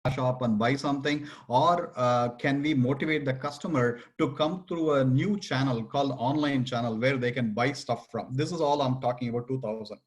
shop and buy something, or can we motivate the customer to come through a new channel called online channel where they can buy stuff from? This is all I'm talking about 2000.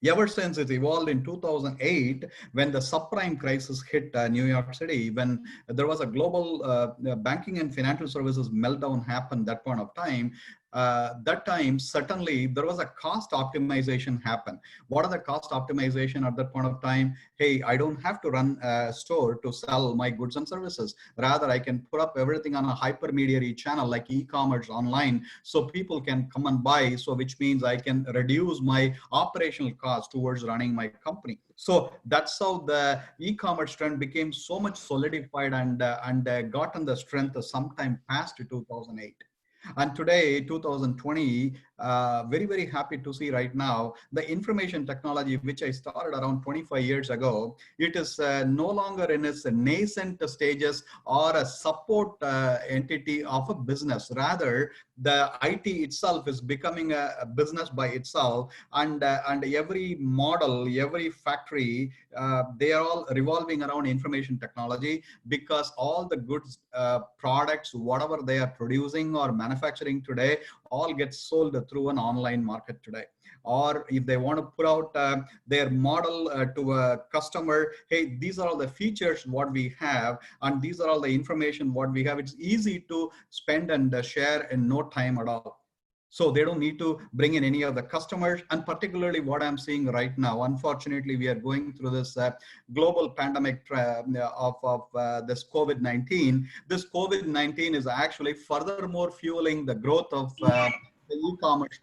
Ever since it evolved in 2008, when the subprime crisis hit New York City, when there was a global banking and financial services meltdown happened that point of time, that time certainly there was a cost optimization happen. What are the cost optimization at that point of time? Hey, I don't have to run a store to sell my goods and services. Rather, I can put up everything on a hypermediary channel like e-commerce online, so people can come and buy. So which means I can reduce my operational cost towards running my company. So that's how the e-commerce trend became so much solidified and gotten the strength sometime past 2008. And today, 2020, very, very happy to see right now the information technology, which I started around 25 years ago, it is no longer in its nascent stages or a support entity of a business. Rather, the IT itself is becoming a business by itself, and every model, every factory, they are all revolving around information technology, because all the goods, products, whatever they are producing or manufacturing today, all gets sold through an online market today. Or if they want to put out their model to a customer, hey, these are all the features what we have, and these are all the information what we have. It's easy to spend and share in no time at all. So they don't need to bring in any of the customers. And particularly what I'm seeing right now, unfortunately, we are going through this global pandemic of this COVID-19. This COVID-19 is actually furthermore fueling the growth of the e-commerce.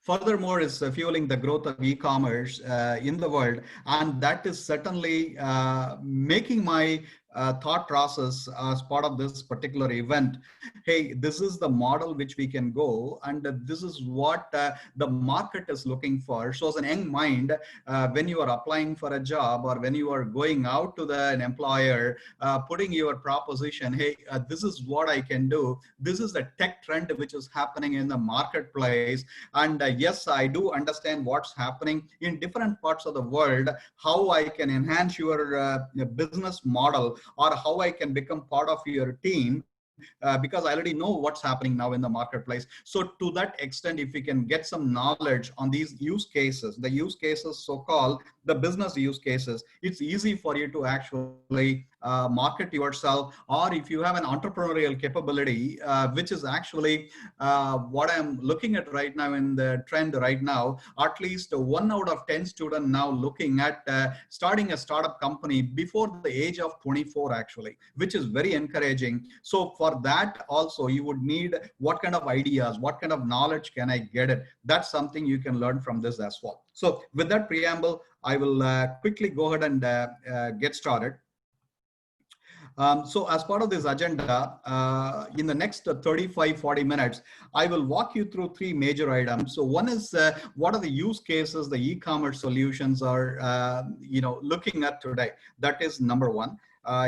Furthermore, is fueling the growth of e-commerce in the world, and that is certainly making my thought process as part of this particular event. Hey, this is the model which we can go, and this is what the market is looking for. So as an young mind, when you are applying for a job, or when you are going out to an employer, putting your proposition, hey, this is what I can do. This is the tech trend which is happening in the marketplace. And yes, I do understand what's happening in different parts of the world, how I can enhance your business model, or how I can become part of your team, because I already know what's happening now in the marketplace. So to that extent, if we can get some knowledge on these use cases, the use cases, so-called the business use cases, it's easy for you to actually market yourself. Or if you have an entrepreneurial capability, which is actually what I'm looking at right now in the trend right now, at least 1 out of 10 students now looking at starting a startup company before the age of 24 actually, which is very encouraging. So for that also, you would need what kind of ideas, what kind of knowledge can I get it? That's something you can learn from this as well. So with that preamble, I will quickly go ahead and get started. So as part of this agenda, in the next 35-40 minutes, I will walk you through 3 major items. So one is what are the use cases the e-commerce solutions are looking at today. That is number one.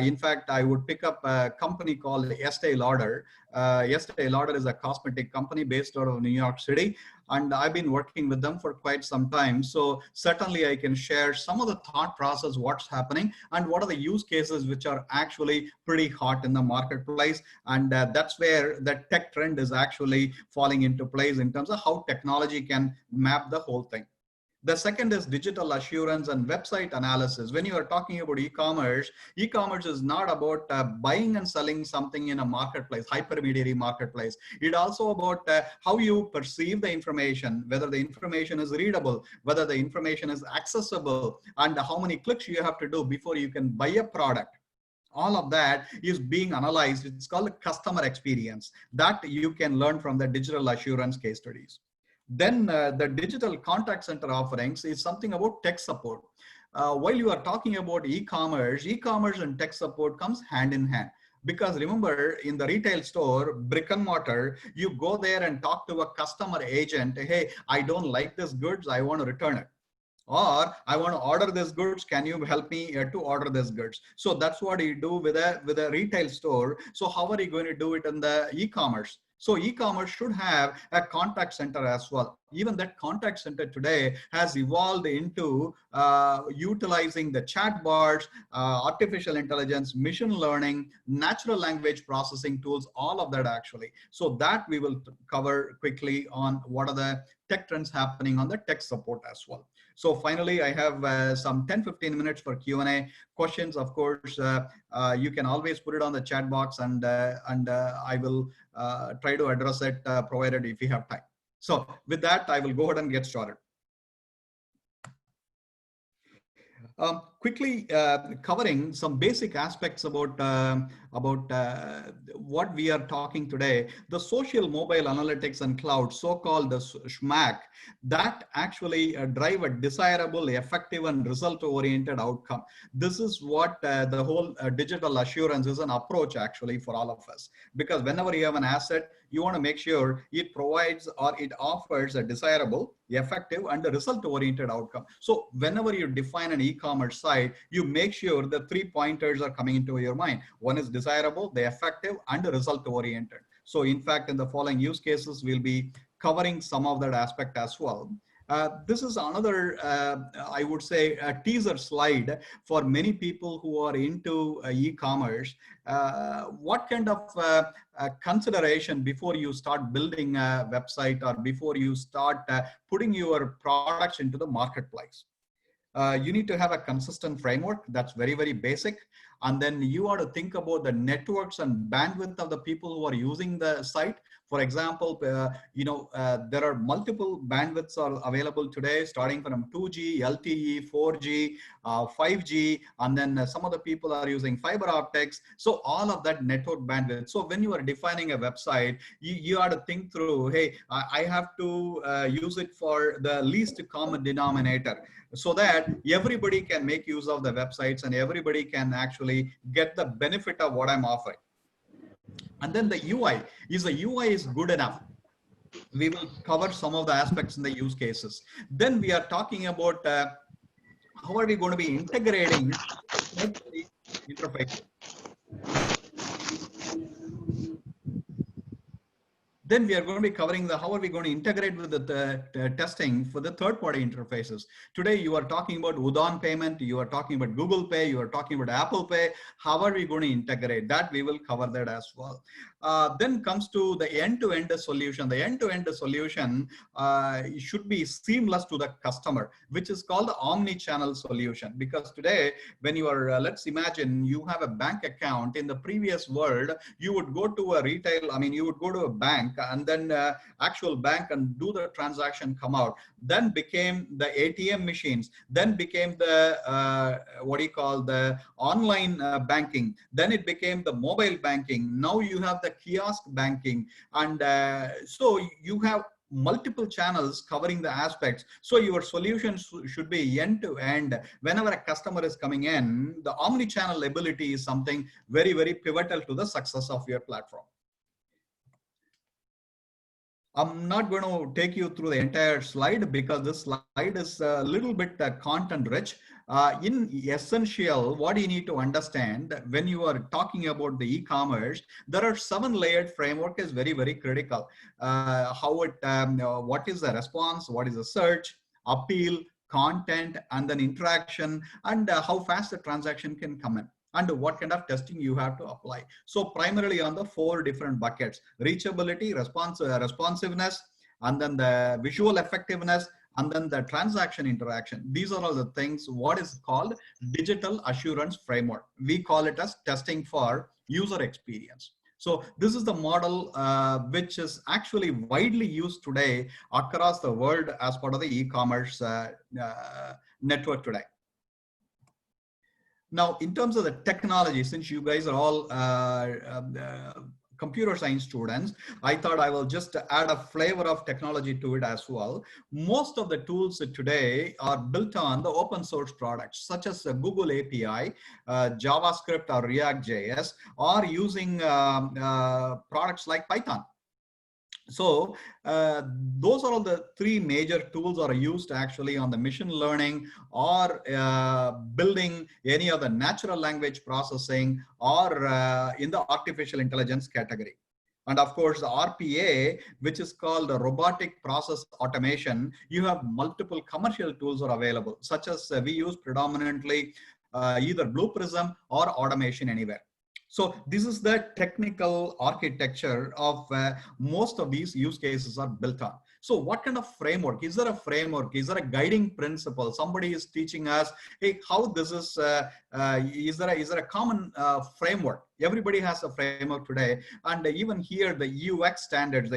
In fact, I would pick up a company called Estee Lauder. Estee Lauder is a cosmetic company based out of New York City, and I've been working with them for quite some time. So certainly I can share some of the thought process, what's happening, and what are the use cases which are actually pretty hot in the marketplace. And that's where the tech trend is actually falling into place in terms of how technology can map the whole thing. The second is digital assurance and website analysis. When you are talking about e-commerce, e-commerce is not about buying and selling something in a marketplace, hypermediary marketplace. It's also about how you perceive the information, whether the information is readable, whether the information is accessible, and how many clicks you have to do before you can buy a product. All of that is being analyzed. It's called customer experience that you can learn from the digital assurance case studies. Then the digital contact center offerings is something about tech support. While you are talking about e-commerce, e-commerce and tech support comes hand in hand. Because remember, in the retail store, brick and mortar, you go there and talk to a customer agent. Hey, I don't like this goods, I want to return it. Or I want to order this goods, can you help me to order this goods? So that's what you do with a retail store. So how are you going to do it in the e-commerce? So e-commerce should have a contact center as well. Even that contact center today has evolved into utilizing the chatbots, artificial intelligence, machine learning, natural language processing tools, all of that actually. So that we will cover quickly on what are the tech trends happening on the tech support as well. So finally, I have some 10-15 minutes for Q&A. Questions, of course, you can always put it on the chat box, and I will try to address it provided if we have time. So with that, I will go ahead and get started. Quickly covering some basic aspects about what we are talking today. The social mobile analytics and cloud, so-called the SMAC, that actually drive a desirable, effective, and result-oriented outcome. This is what the whole digital assurance is an approach actually for all of us. Because whenever you have an asset, you want to make sure it provides or it offers a desirable, effective, and a result-oriented outcome. So whenever you define an e-commerce site, you make sure the 3 pointers are coming into your mind. One is desirable, the effective, and the result-oriented. So in fact, in the following use cases, we'll be covering some of that aspect as well. This is another, I would say, a teaser slide for many people who are into e-commerce. What kind of consideration before you start building a website or before you start putting your products into the marketplace? You need to have a consistent framework. That's very, very basic. And then you ought to think about the networks and bandwidth of the people who are using the site. For example, there are multiple bandwidths are available today, starting from 2G, LTE, 4G, 5G, and then some of the people are using fiber optics. So all of that network bandwidth. So when you are defining a website, you ought to think through, hey, I have to use it for the least common denominator, so that everybody can make use of the websites and everybody can actually get the benefit of what I'm offering. And then the UI, is the UI is good enough? We will cover some of the aspects in the use cases. Then we are talking about how are we going to be integrating interface. Then we are going to be covering how are we going to integrate with the testing for the third-party interfaces. Today, you are talking about Udaan payment, you are talking about Google Pay, you are talking about Apple Pay. How are we going to integrate that? We will cover that as well. Then comes to the end-to-end solution. The end-to-end solution should be seamless to the customer, which is called the omni-channel solution. Because today, when you are, let's imagine you have a bank account. In the previous world, you would go to a retail, you would go to a bank and then actual bank and do the transaction, come out. Then became the ATM machines, then became the, the online banking. Then it became the mobile banking. Now you have the kiosk banking. And so you have multiple channels covering the aspects. So your solutions should be end to end. Whenever a customer is coming in, the omni-channel ability is something very, very pivotal to the success of your platform. I'm not going to take you through the entire slide because this slide is a little bit content rich. In essential, what you need to understand when you are talking about the e-commerce, there are 7 layered framework is very, very critical. What is the response? What is the search, appeal, content, and then interaction, and how fast the transaction can come in, and what kind of testing you have to apply. So primarily on the 4 different buckets: reachability, responsiveness, and then the visual effectiveness, and then the transaction interaction. These are all the things what is called digital assurance framework. We call it as testing for user experience. So this is the model which is actually widely used today across the world as part of the e-commerce network today. Now, in terms of the technology, since you guys are all computer science students, I thought I will just add a flavor of technology to it as well. Most of the tools today are built on the open source products, such as Google API, JavaScript or React.js, or using products like Python. So those are all the 3 major tools are used actually on the machine learning or building any other natural language processing or in the artificial intelligence category. And of course, the RPA, which is called the robotic process automation, you have multiple commercial tools are available, such as we use predominantly either Blue Prism or Automation Anywhere. So this is the technical architecture of most of these use cases are built on. So what kind of framework? Is there a framework? Is there a guiding principle? Somebody is teaching us, hey, how this is there a common framework? Everybody has a framework today. And even here, the UX standards,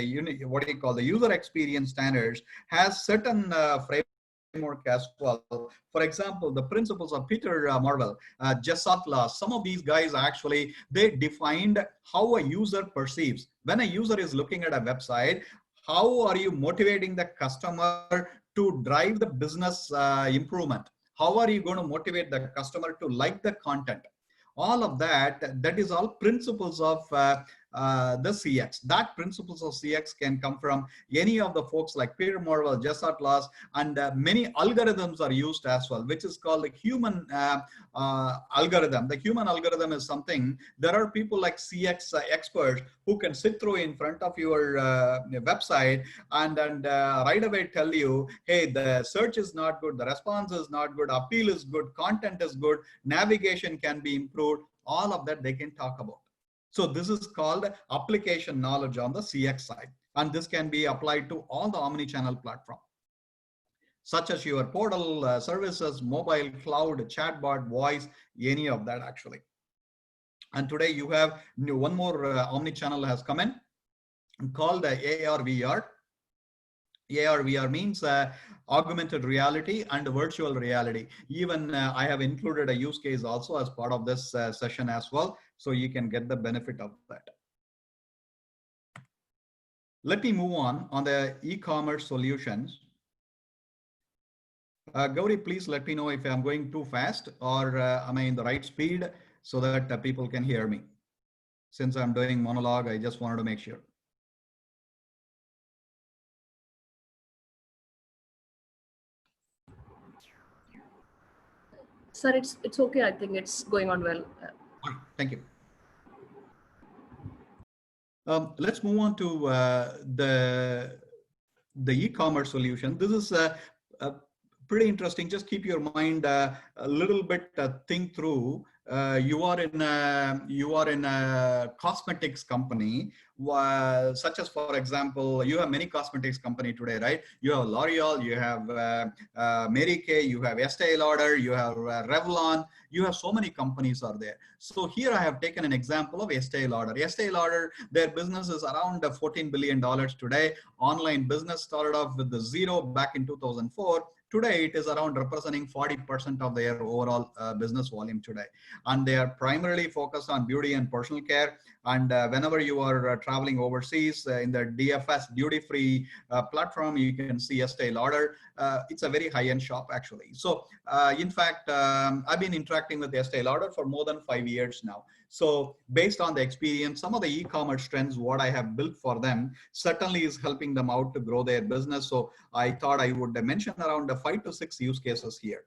what do you call the user experience standards, has certain framework as well. For example, the principles of Peter Marvel, Jess Atlas, some of these guys actually, they defined how a user perceives. When a user is looking at a website, how are you motivating the customer to drive the business improvement? How are you going to motivate the customer to like the content? All of that is all principles of the CX. That principles of CX can come from any of the folks like Peter Marvel, Jess Atlas, and many algorithms are used as well, which is called the human algorithm. The human algorithm is something, there are people like CX experts who can sit through in front of your website and right away tell you, hey, the search is not good, the response is not good, appeal is good, content is good, navigation can be improved. All of that they can talk about. So this is called application knowledge on the CX side. And this can be applied to all the omni-channel platform, such as your portal services, mobile, cloud, chatbot, voice, any of that actually. And today you have one more omni-channel has come in called AR/VR. AR/VR means augmented reality and virtual reality. Even I have included a use case also as part of this session as well, so you can get the benefit of that. Let me move on the e-commerce solutions. Gauri, please let me know if I'm going too fast or am I in the right speed so that people can hear me. Since I'm doing monologue, I just wanted to make sure. Sir, it's okay. I think it's going on well. Thank you. Let's move on to the e-commerce solution. This is pretty interesting. Just keep your mind a little bit think through. You are in a cosmetics company, such as, for example, you have many cosmetics company today, right? You have L'Oreal, you have Mary Kay, you have Estee Lauder, you have Revlon. You have so many companies are there. So here I have taken an example of Estee Lauder. Estee Lauder, their business is around $14 billion today. Online business started off with the zero back in 2004. Today, it is around representing 40% of their overall business volume today. And they are primarily focused on beauty and personal care. And whenever you are traveling overseas in the DFS duty-free platform, you can see Estee Lauder. It's a very high-end shop, actually. So in fact, I've been interacting with Estee Lauder for more than 5 years now. So based on the experience, some of the e-commerce trends, what I have built for them certainly is helping them out to grow their business. So I thought I would mention around 5 to 6 use cases here.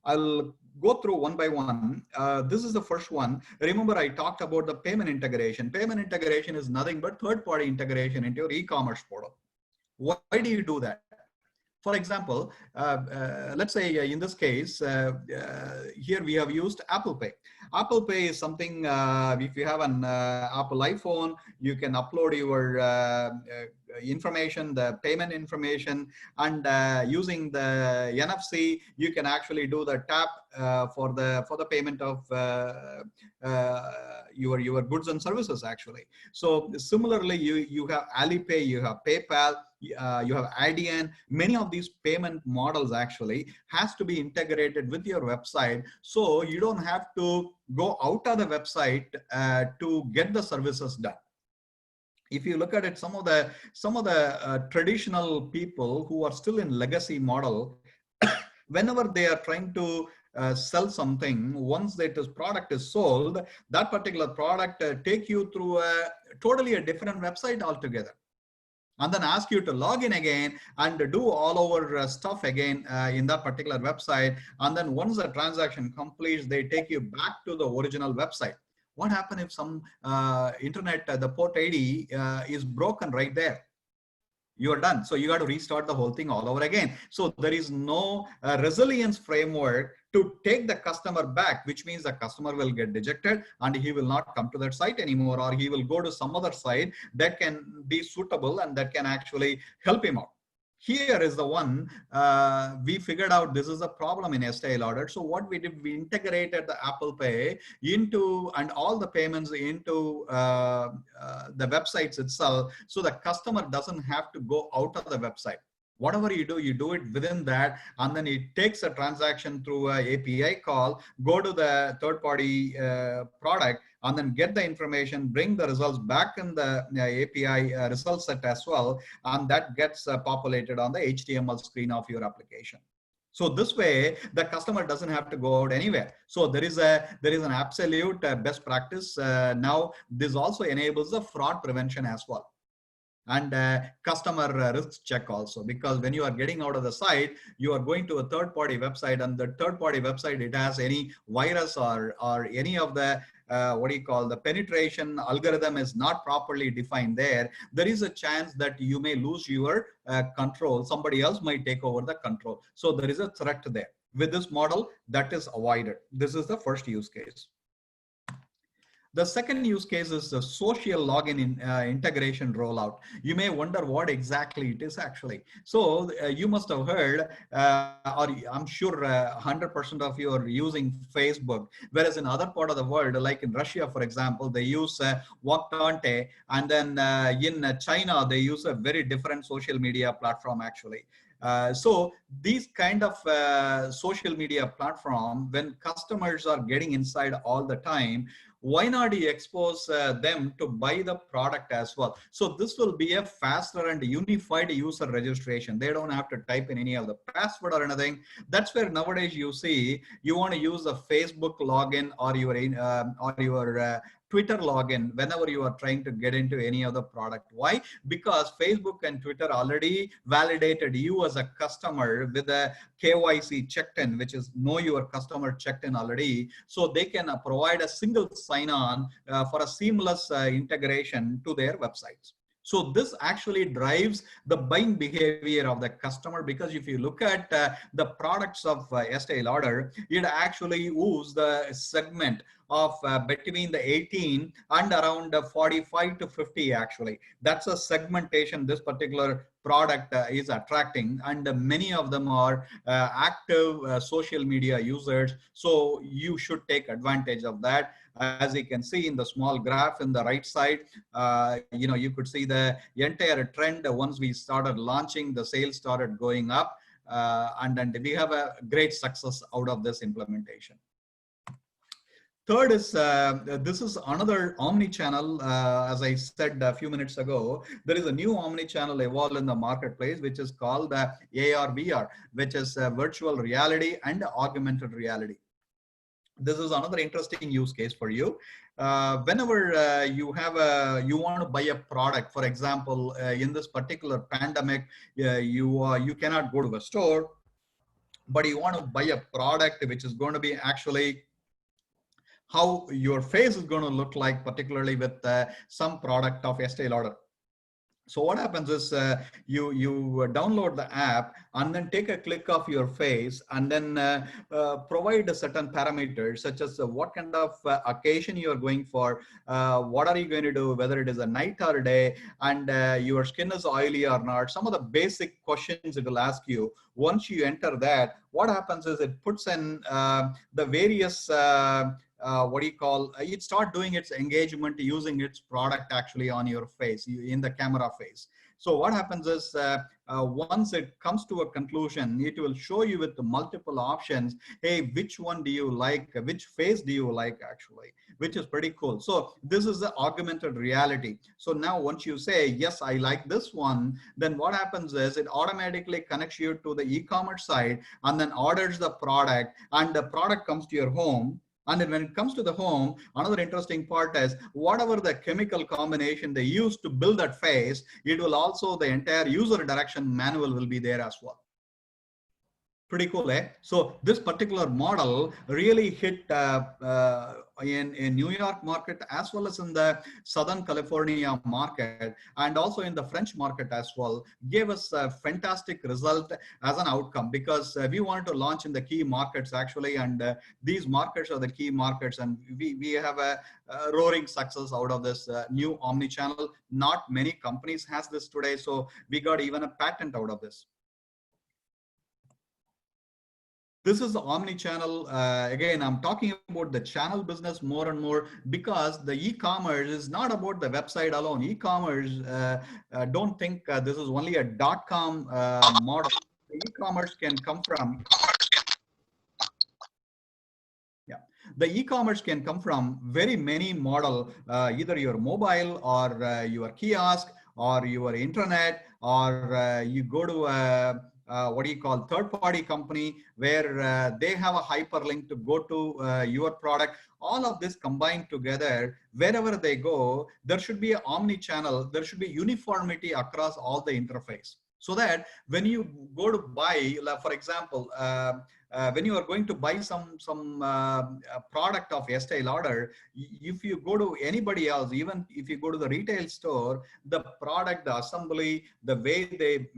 I'll go through one by one. This is the first one. Remember, I talked about the payment integration. Payment integration is nothing but third-party integration into your e-commerce portal. Why do you do that? For example, let's say in this case, here we have used Apple Pay. Apple Pay is something, if you have an Apple iPhone, you can upload your information, the payment information, and using the NFC, you can actually do the tap for the payment of your goods and services actually. So similarly, you have Alipay, you have PayPal, you have Adyen. Many of these payment models actually has to be integrated with your website, so you don't have to go out of the website to get the services done. If you look at it, some of the traditional people who are still in legacy model, whenever they are trying to sell something, once that product is sold, that particular product take you through totally a different website altogether, and then ask you to log in again and do all over stuff again in that particular website. And then once the transaction completes, they take you back to the original website. What happens if some internet, the port ID is broken right there? You are done. So you got to restart the whole thing all over again. So there is no resilience framework to take the customer back, which means the customer will get dejected and he will not come to that site anymore, or he will go to some other site that can be suitable and that can actually help him out. Here is the one we figured out this is a problem in Estee Lauder. So what we did, we integrated the Apple Pay into and all the payments into the websites itself, so the customer doesn't have to go out of the website. Whatever you do it within that, and then it takes a transaction through a API call, go to the third party product, and then get the information, bring the results back in the API result set as well, and that gets populated on the HTML screen of your application. So this way, the customer doesn't have to go out anywhere. So there is an absolute best practice. Now, this also enables the fraud prevention as well, and customer risk check also, because when you are getting out of the site, you are going to a third party website, and the third party website, it has any virus or any of the what do you call, the penetration algorithm is not properly defined there. There is a chance that you may lose your control. Somebody else might take over the control. So there is a threat there. With this model, that is avoided. This is the first use case. The second use case is the social login integration rollout. You may wonder what exactly it is actually. So you must have heard, or I'm sure 100% of you are using Facebook, whereas in other part of the world, like in Russia, for example, they use Waktante, and then in China, they use a very different social media platform actually. So these kind of social media platform, when customers are getting inside all the time, why not you expose them to buy the product as well? So this will be a faster and unified user registration. They don't have to type in any of the password or anything. That's where nowadays you see, you want to use the Facebook login or your Twitter login whenever you are trying to get into any other product. Why? Because Facebook and Twitter already validated you as a customer with a KYC checked in, which is know your customer checked in already. So they can provide a single sign-on for a seamless integration to their websites. So this actually drives the buying behavior of the customer, because if you look at the products of Estee Lauder, it actually moves the segment of between the 18 and around 45 to 50 actually. That's a segmentation this particular product is attracting, and many of them are active social media users. So you should take advantage of that. As you can see in the small graph in the right side, you could see the entire trend. Once we started launching, the sales started going up, and we have a great success out of this implementation. Third is, this is another omni-channel. As I said a few minutes ago, there is a new omni-channel evolved in the marketplace, which is called AR/VR, which is virtual reality and augmented reality. This is another interesting use case for you. Whenever you want to buy a product, for example, in this particular pandemic, you cannot go to a store, but you want to buy a product which is going to be actually how your face is going to look like, particularly with some product of Estee Lauder. So what happens is you download the app and then take a click of your face, and then provide a certain parameters such as what kind of occasion you are going for, what are you going to do, whether it is a night or a day, and your skin is oily or not. Some of the basic questions it will ask you. Once you enter that, what happens is it puts in the various it start doing its engagement using its product actually on your face, in the camera face. So what happens is once it comes to a conclusion, it will show you with the multiple options, hey, which one do you like, which face do you like actually, which is pretty cool. So this is the augmented reality. So now once you say, yes, I like this one, then what happens is it automatically connects you to the e-commerce site and then orders the product, and the product comes to your home. And then when it comes to the home, another interesting part is whatever the chemical combination they use to build that face, it will also, the entire user direction manual will be there as well. Pretty cool, eh? So this particular model really hit in New York market as well as in the Southern California market, and also in the French market as well. Gave us a fantastic result as an outcome, because we wanted to launch in the key markets actually, and these markets are the key markets, and we have a roaring success out of this new omni-channel. Not many companies has this today, so we got even a patent out of this. This is the omni-channel. Again, I'm talking about the channel business more and more, because the e-commerce is not about the website alone. E-commerce, don't think this is only a .com model. The e-commerce can come from, the e-commerce can come from very many model, either your mobile or your kiosk or your internet, or you go to what do you call third-party company where they have a hyperlink to go to your product. All of this combined together, wherever they go, there should be an omni-channel. There should be uniformity across all the interface, so that when you go to buy, for example, when you are going to buy some product of Estee Lauder, if you go to anybody else, even if you go to the retail store, the product, the assembly, the way they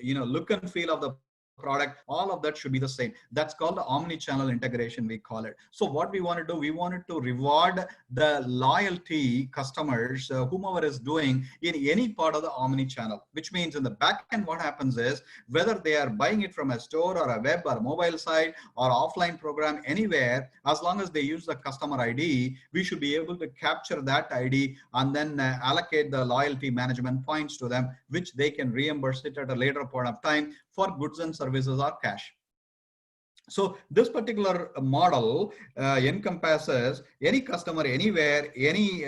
look and feel of the product, all of that should be the same. That's called the omni-channel integration, we call it. So what we want to do, we wanted to reward the loyalty customers, whomever is doing in any part of the omni-channel, which means in the back end, what happens is, whether they are buying it from a store or a web or mobile site or offline program, anywhere, as long as they use the customer ID, we should be able to capture that ID and then allocate the loyalty management points to them, which they can reimburse it at a later point of time for goods and services or cash. So this particular model encompasses any customer, anywhere, any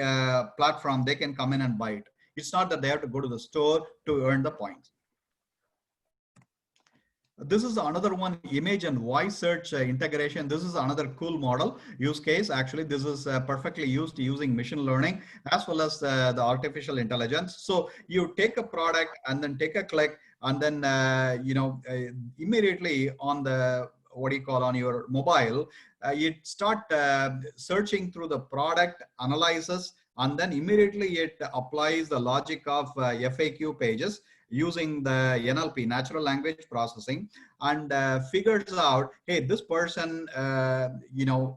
platform, they can come in and buy it. It's not that they have to go to the store to earn the points. This is another one, image and voice search integration. This is another cool model use case. Actually, this is perfectly used using machine learning as well as the artificial intelligence. So you take a product and then take a click, and then immediately on the on your mobile, you start searching through the product, analyzes, and then immediately it applies the logic of FAQ pages using the NLP, natural language processing, and figures out, hey, this person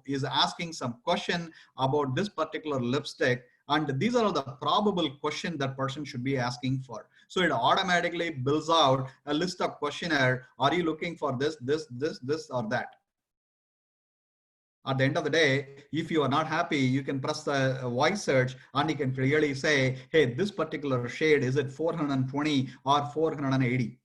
is asking some question about this particular lipstick, and these are the probable questions that person should be asking for. So it automatically builds out a list of questionnaire. Are you looking for this, or that? At the end of the day, if you are not happy, you can press the voice search and you can clearly say, hey, this particular shade, is it 420 or 480?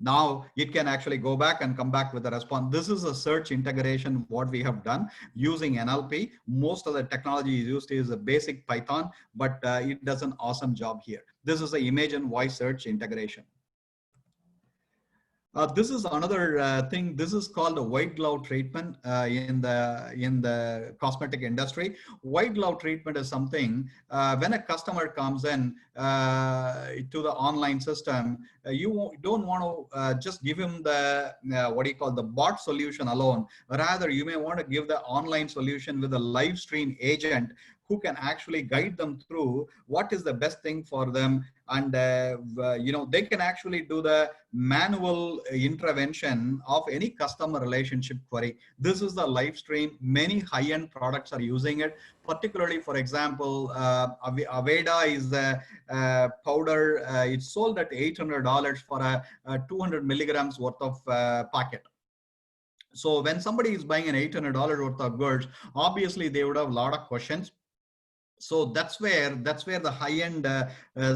Now it can actually go back and come back with a response. This is a search integration, what we have done using NLP. Most of the technology used is a basic Python, but it does an awesome job here. This is the image and voice search integration. This is another thing. This is called a white glove treatment in the cosmetic industry. White glove treatment is something when a customer comes in to the online system, you don't want to just give him the the bot solution alone. Rather, you may want to give the online solution with a live stream agent who can actually guide them through what is the best thing for them, and they can actually do the manual intervention of any customer relationship query. This is the live stream. Many high-end products are using it. Particularly, for example, Aveda is the powder. It's sold at $800 for a 200 milligrams worth of packet. So when somebody is buying an $800 worth of goods, obviously they would have a lot of questions. So that's where the high-end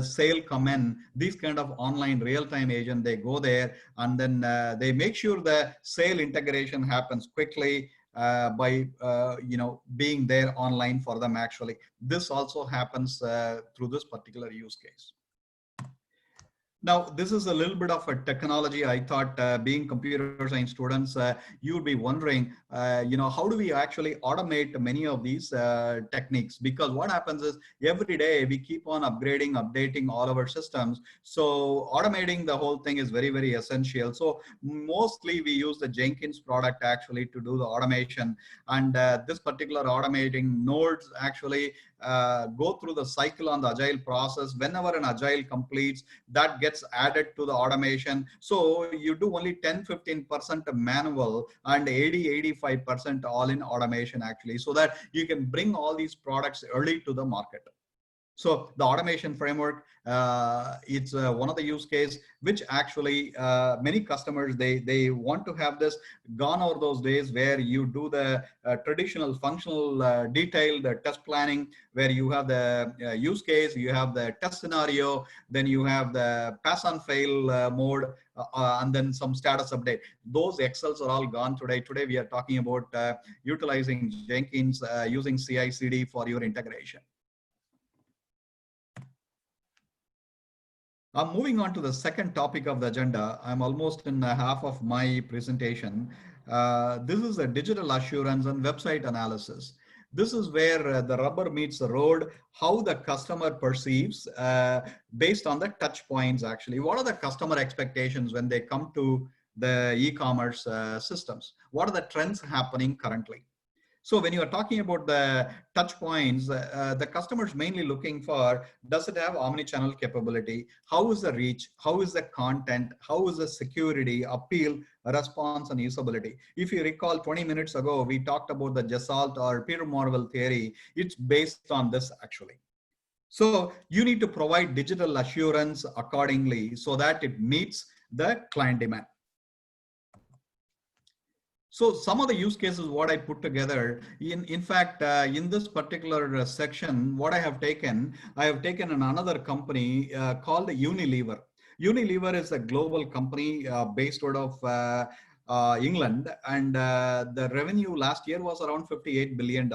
sale come in. These kind of online real-time agent, they go there and then they make sure the sale integration happens quickly by being there online for them. Actually, this also happens through this particular use case. Now, this is a little bit of a technology. I thought being computer science students, you would be wondering, how do we actually automate many of these techniques? Because what happens is every day we keep on upgrading, updating all of our systems. So automating the whole thing is very, very essential. So mostly we use the Jenkins product actually to do the automation. And this particular automating nodes actually go through the cycle on the agile process. Whenever an agile completes, that gets added to the automation. So you do only 10-15% manual and 80-85% all in automation actually, so that you can bring all these products early to the market. So the automation framework, it's one of the use case which actually many customers, they want to have this. Gone are those days where you do the traditional functional detailed test planning, where you have the use case, you have the test scenario, then you have the pass on fail mode, and then some status update. Those Excels are all gone today. Today we are talking about utilizing Jenkins, using CI/CD for your integration. I'm moving on to the second topic of the agenda. I'm almost in half of my presentation. This is a digital assurance and website analysis. This is where the rubber meets the road, how the customer perceives based on the touch points actually. What are the customer expectations when they come to the e-commerce systems? What are the trends happening currently? So when you are talking about the touch points, the customer is mainly looking for, does it have omni-channel capability? How is the reach? How is the content? How is the security, appeal, response, and usability? If you recall 20 minutes ago, we talked about the Gestalt or Peter Marvel theory. It's based on this actually. So you need to provide digital assurance accordingly so that it meets the client demand. So some of the use cases, what I put together, in fact, in this particular section, what I have taken another company called Unilever. Unilever is a global company based out of England, and the revenue last year was around $58 billion.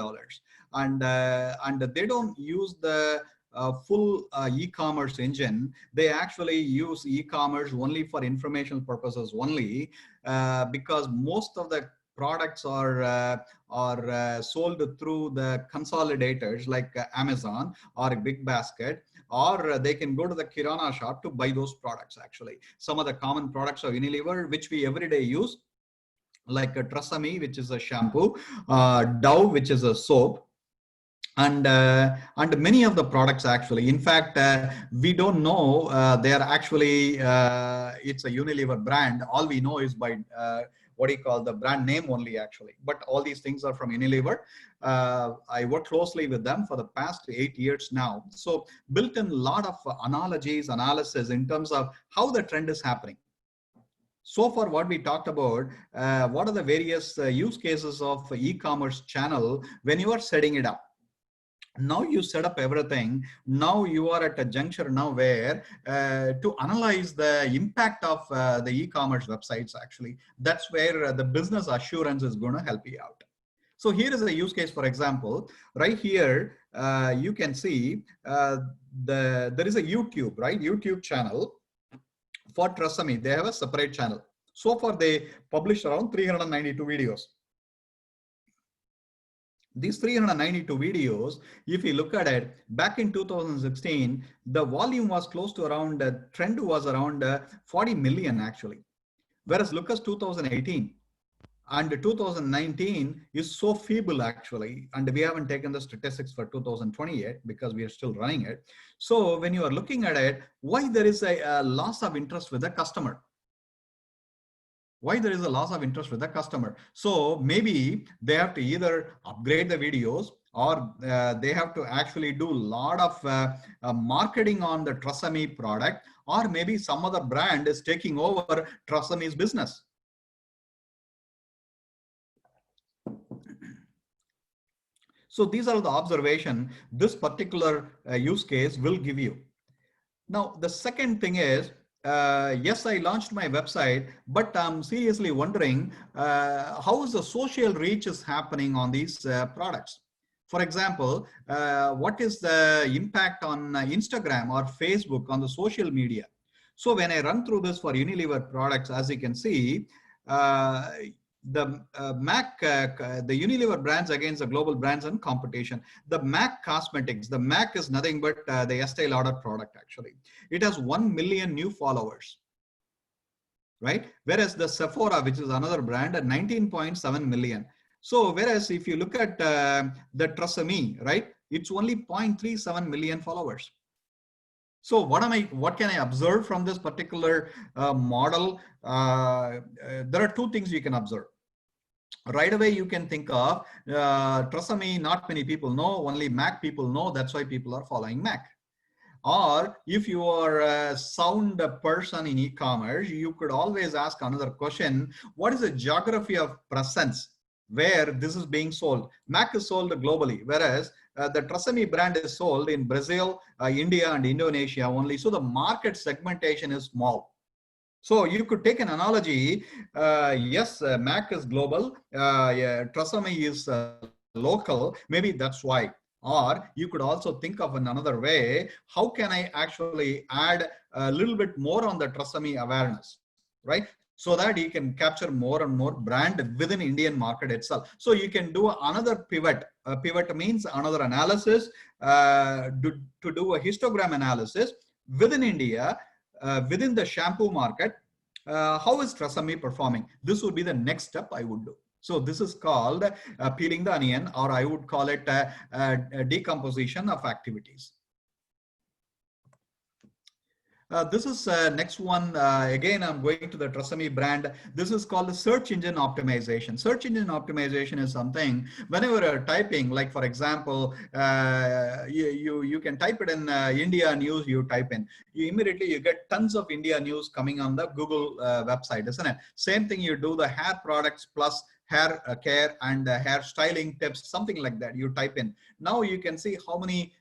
And they don't use the full e-commerce engine. They actually use e-commerce only for informational purposes only, because most of the products are sold through the consolidators like Amazon or Big Basket, or they can go to the Kirana shop to buy those products actually. Some of the common products of Unilever, which we everyday use, like Tresemme, which is a shampoo, Dove, which is a soap, and many of the products actually. In fact, we don't know they are actually it's a Unilever brand. All we know is by what do you call the brand name only actually. But all these things are from Unilever. I work closely with them for the past 8 years now. So built in a lot of analogies, analysis in terms of how the trend is happening. So far, what we talked about, what are the various use cases of e-commerce channel when you are setting it up. Now you set up everything. Now you are at a juncture now where to analyze the impact of the e-commerce websites actually. That's where the business assurance is going to help you out. So here is a use case, for example, right here, you can see there is a YouTube, right? YouTube channel for Tresemme. They have a separate channel. So far, they published around 392 videos. These 392 videos, if you look at it, back in 2016, the volume was close to around, trend was around 40 million actually. Whereas look at 2018 and 2019 is so feeble actually. And we haven't taken the statistics for 2020 yet because we are still running it. So when you are looking at it, why there is a loss of interest with the customer? Why there is a loss of interest with the customer? So maybe they have to either upgrade the videos, or they have to actually do a lot of marketing on the Tresemme product, or maybe some other brand is taking over Tresemme's business. So these are the observation this particular use case will give you. Now, the second thing is, yes, I launched my website, but I'm seriously wondering how is the social reach is happening on these products. For example, what is the impact on Instagram or Facebook on the social media? So when I run through this for Unilever products, as you can see, the the Unilever brands against the global brands and competition. The MAC Cosmetics, the MAC is nothing but the Estee Lauder product actually. It has 1 million new followers, right? Whereas the Sephora, which is another brand, at 19.7 million. So whereas if you look at the TRESemmé, right, it's only 0.37 million followers. So what can I observe from this particular model? There are two things you can observe. Right away, you can think of TRESemmé, not many people know, only MAC people know, that's why people are following MAC. Or if you are a sound person in e-commerce, you could always ask another question: what is the geography of presence where this is being sold? MAC is sold globally, whereas the TRESemmé brand is sold in Brazil, India, and Indonesia only. So the market segmentation is small. So you could take an analogy. Yes, MAC is global. Yeah, TRESemmé is local. Maybe that's why. Or you could also think of another way. How can I actually add a little bit more on the TRESemmé awareness, right? So that you can capture more and more brand within Indian market itself. So you can do another pivot. Pivot means another analysis to do a histogram analysis within India, within the shampoo market. How is TRESemmé performing? This would be the next step I would do. So this is called peeling the onion, or I would call it a decomposition of activities. This is next one. Again, I'm going to the TRESemmé brand. This is called the search engine optimization. Search engine optimization is something whenever you're typing, like for example, you can type it in India news, you type in, you immediately you get tons of India news coming on the Google website, isn't it? Same thing you do the hair products plus hair care and hair styling tips, something like that. You type in. Now you can see how many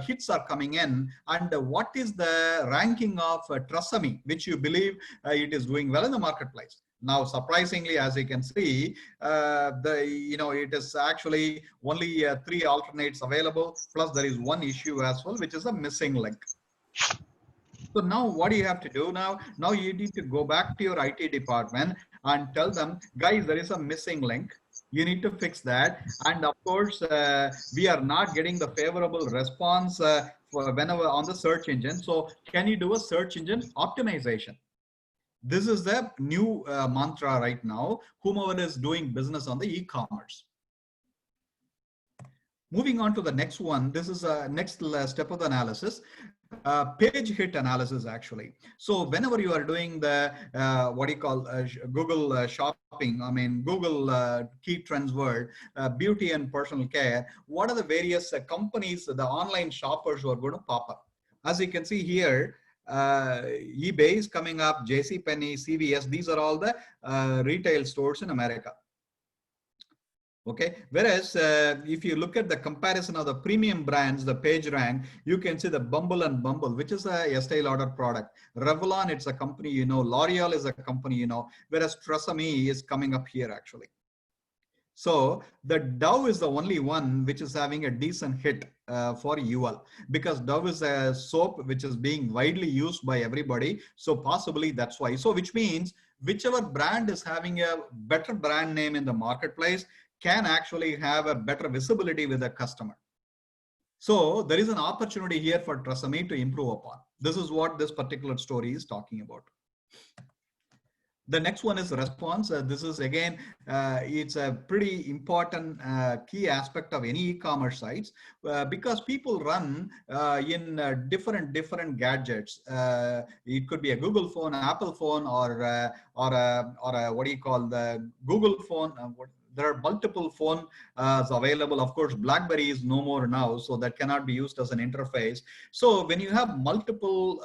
hits are coming in and what is the ranking of TRESemmé, which you believe it is doing well in the marketplace. Now, surprisingly, as you can see, it is actually only 3 alternates available. Plus, there is one issue as well, which is a missing link. So now what do you have to do now? Now you need to go back to your IT department and tell them, guys, there is a missing link. You need to fix that. And of course, we are not getting the favorable response for whenever on the search engine. So can you do a search engine optimization? This is the new mantra right now, whomever is doing business on the e-commerce. Moving on to the next one, this is a next step of the analysis. Page hit analysis actually. So whenever you are doing the what do you call Google shopping, I mean Google key trends word, beauty and personal care, what are the various companies, the online shoppers who are going to pop up? As you can see here, eBay is coming up, JCPenney, CVS, these are all the retail stores in America. Okay, whereas if you look at the comparison of the premium brands, the page rank, you can see the Bumble and Bumble, which is a Estee Lauder product. Revlon, it's a company you know. L'Oreal is a company you know. Whereas TRESemmé is coming up here actually. So the Dove is the only one which is having a decent hit for UL, because Dove is a soap which is being widely used by everybody. So possibly that's why. So which means whichever brand is having a better brand name in the marketplace can actually have a better visibility with the customer. So there is an opportunity here for TRESemmé to improve upon. This is what this particular story is talking about. The next one is response. This is again, it's a pretty important key aspect of any e-commerce sites because people run in different gadgets. It could be a Google phone, Apple phone, or a what do you call the Google phone? There are multiple phones available. Of course, BlackBerry is no more now, so that cannot be used as an interface. So when you have multiple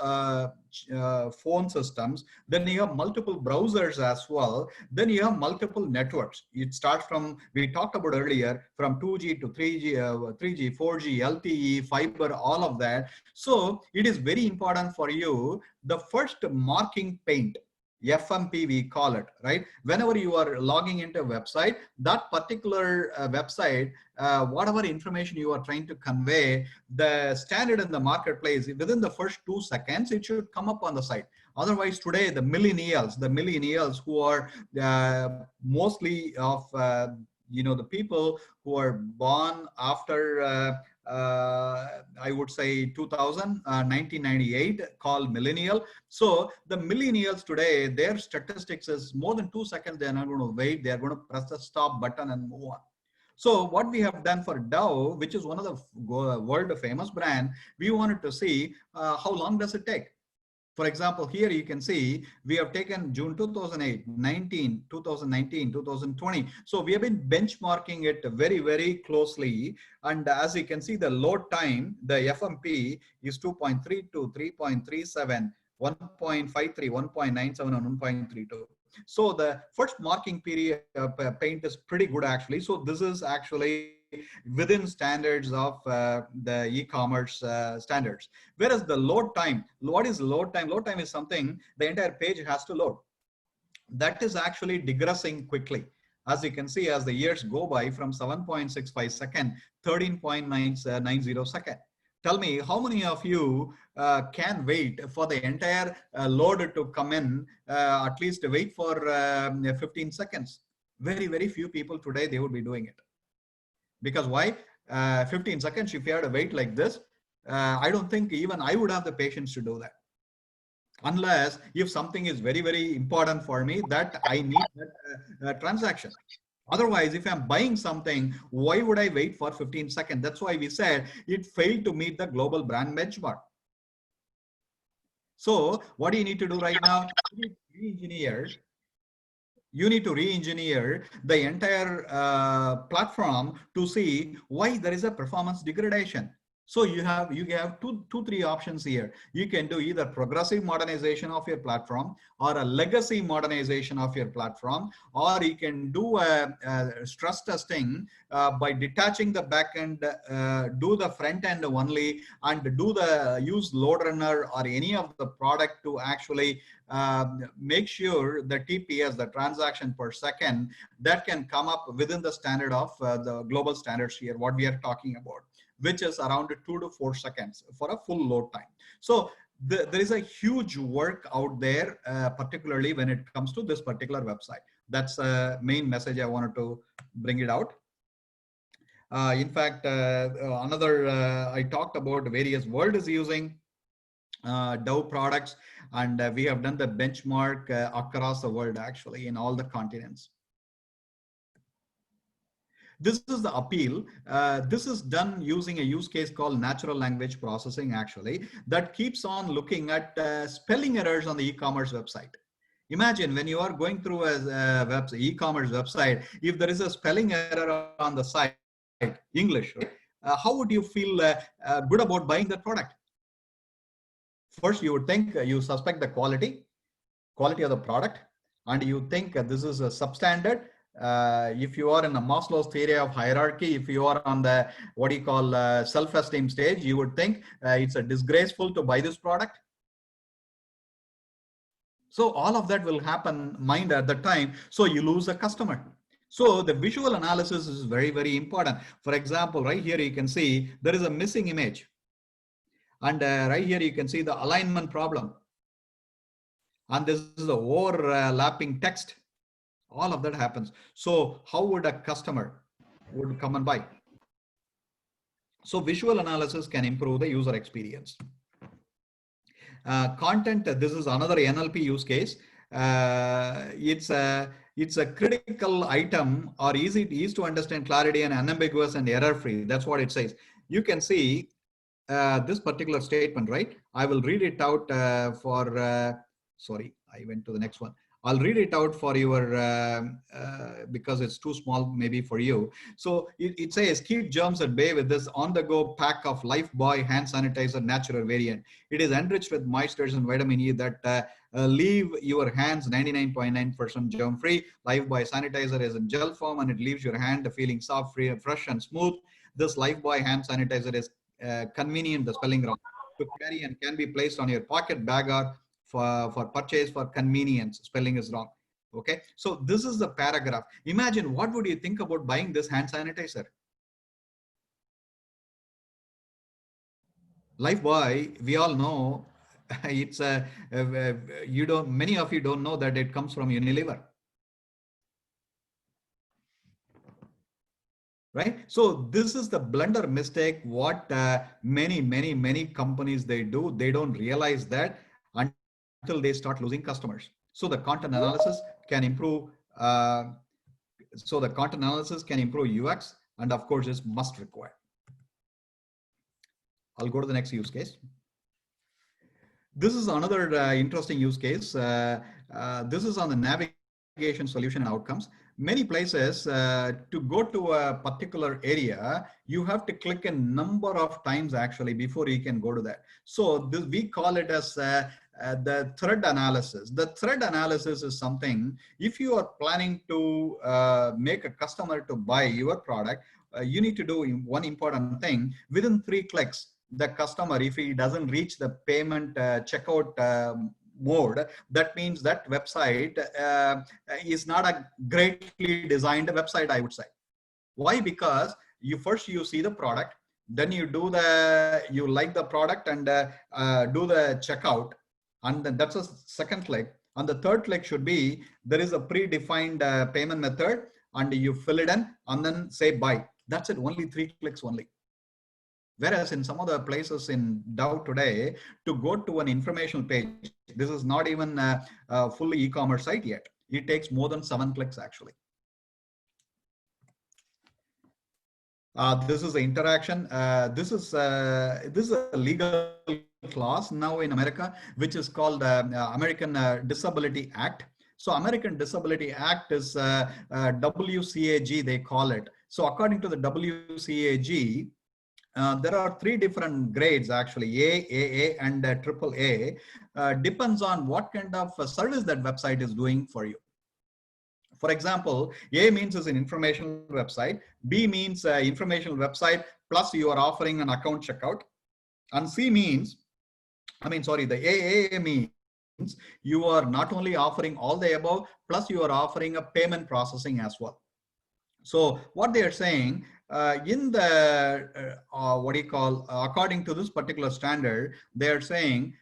phone systems, then you have multiple browsers as well. Then you have multiple networks. It starts from, we talked about earlier, from 2G to 3G, 3G, 4G, LTE, fiber, all of that. So it is very important for you, the first marking paint, FMP we call it, right? Whenever you are logging into a website, that particular website, whatever information you are trying to convey, the standard in the marketplace, within the first 2 seconds, it should come up on the site. Otherwise, today the millennials who are mostly of the people who are born after I would say 2000, 1998, called millennial. So the millennials today, their statistics is more than 2 seconds. They're not going to wait. They're going to press the stop button and move on. So what we have done for Dove, which is one of the world famous brand, we wanted to see how long does it take. For example, here you can see we have taken June 2008, 19, 2019, 2020. So we have been benchmarking it very, very closely. And as you can see, the load time, the FMP is 2.32, 3.37, 1.53, 1.97, and 1.32. So the first marking period paint is pretty good actually. So this is actually within standards of the e-commerce standards. Whereas the load time, what is load time? Load time is something the entire page has to load. That is actually digressing quickly. As you can see, as the years go by, from 7.65 second, 13.90 second. Tell me, how many of you can wait for the entire load to come in, at least wait for 15 seconds? Very, very few people today, they would be doing it. Because why? 15 seconds, if you had to wait like this, I don't think even I would have the patience to do that. Unless if something is very, very important for me that I need that transaction. Otherwise, if I'm buying something, why would I wait for 15 seconds? That's why we said it failed to meet the global brand benchmark. So what do you need to do right now? You need to re-engineer the entire platform to see why there is a performance degradation. So you have three options here. You can do either progressive modernization of your platform, or a legacy modernization of your platform, or you can do a stress testing by detaching the backend, do the front end only, and use LoadRunner or any of the product to actually make sure the TPS, the transaction per second, that can come up within the standard of the global standards here, what we are talking about, which is around 2 to 4 seconds for a full load time. So there is a huge work out there, particularly when it comes to this particular website. That's the main message I wanted to bring it out. In fact, I talked about various world is using Dove products, and we have done the benchmark across the world, actually, in all the continents. This is the appeal. This is done using a use case called natural language processing, actually, that keeps on looking at spelling errors on the e-commerce website. Imagine when you are going through a e-commerce website, if there is a spelling error on the site, English, right? How would you feel good about buying that product? First, you would think you suspect the quality of the product, and you think this is a substandard. If you are in the Maslow's theory of hierarchy, if you are on the what you call self-esteem stage, you would think it's a disgraceful to buy this product. So all of that will happen mind at the time. So you lose a customer. So the visual analysis is very, very important. For example, right here you can see there is a missing image. And right here you can see the alignment problem. And this is the overlapping text. All of that happens. So how would a customer would come and buy? So visual analysis can improve the user experience. Content, this is another NLP use case. It's a critical item, or easy to understand, clarity, and unambiguous and error free. That's what it says. You can see this particular statement, right? I will read it out sorry, I went to the next one. I'll read it out for your, because it's too small maybe for you. So it says, keep germs at bay with this on-the-go pack of Lifebuoy hand sanitizer natural variant. It is enriched with moistures and vitamin E that leave your hands 99.9% germ-free. Lifebuoy sanitizer is in gel form, and it leaves your hand feeling soft, free, fresh, and smooth. This Lifebuoy hand sanitizer is convenient, the spelling wrong, to carry, and can be placed on your pocket bag or for purchase for convenience. Spelling is wrong. Okay, so this is the paragraph. Imagine, what would you think about buying this hand sanitizer? Lifebuoy, we all know, It's you don't, many of you don't know that it comes from Unilever, right? So this is the blunder mistake what many companies they do. They don't realize that until they start losing customers. So the content analysis can improve. So the content analysis can improve UX, and of course is must required. I'll go to the next use case. This is another interesting use case. This is on the navigation solution and outcomes. Many places, to go to a particular area, you have to click a number of times actually before you can go to that. So this, we call it as the thread analysis. The thread analysis is something, if you are planning to make a customer to buy your product, you need to do one important thing. Within 3 clicks, the customer, if he doesn't reach the payment checkout mode, that means that website is not a greatly designed website, I would say. Why? Because you see the product, then you like the product and do the checkout, and then that's a second click. And the third click should be, there is a predefined payment method, and you fill it in and then say buy. That's it, only 3 clicks only. Whereas in some other places in Dow today, to go to an informational page, this is not even a fully e-commerce site yet. It takes more than 7 clicks actually. This is the interaction. This is a legal clause now in America, which is called American Disability Act. So American Disability Act is WCAG, they call it. So according to the WCAG, there are 3 different grades actually, A, AA, and AAA. Depends on what kind of service that website is doing for you. For example, A means is an informational website, B means informational website plus you are offering an account checkout, and C means, the AA means you are not only offering all the above, plus you are offering a payment processing as well. So what they are saying, in the according to this particular standard, they are saying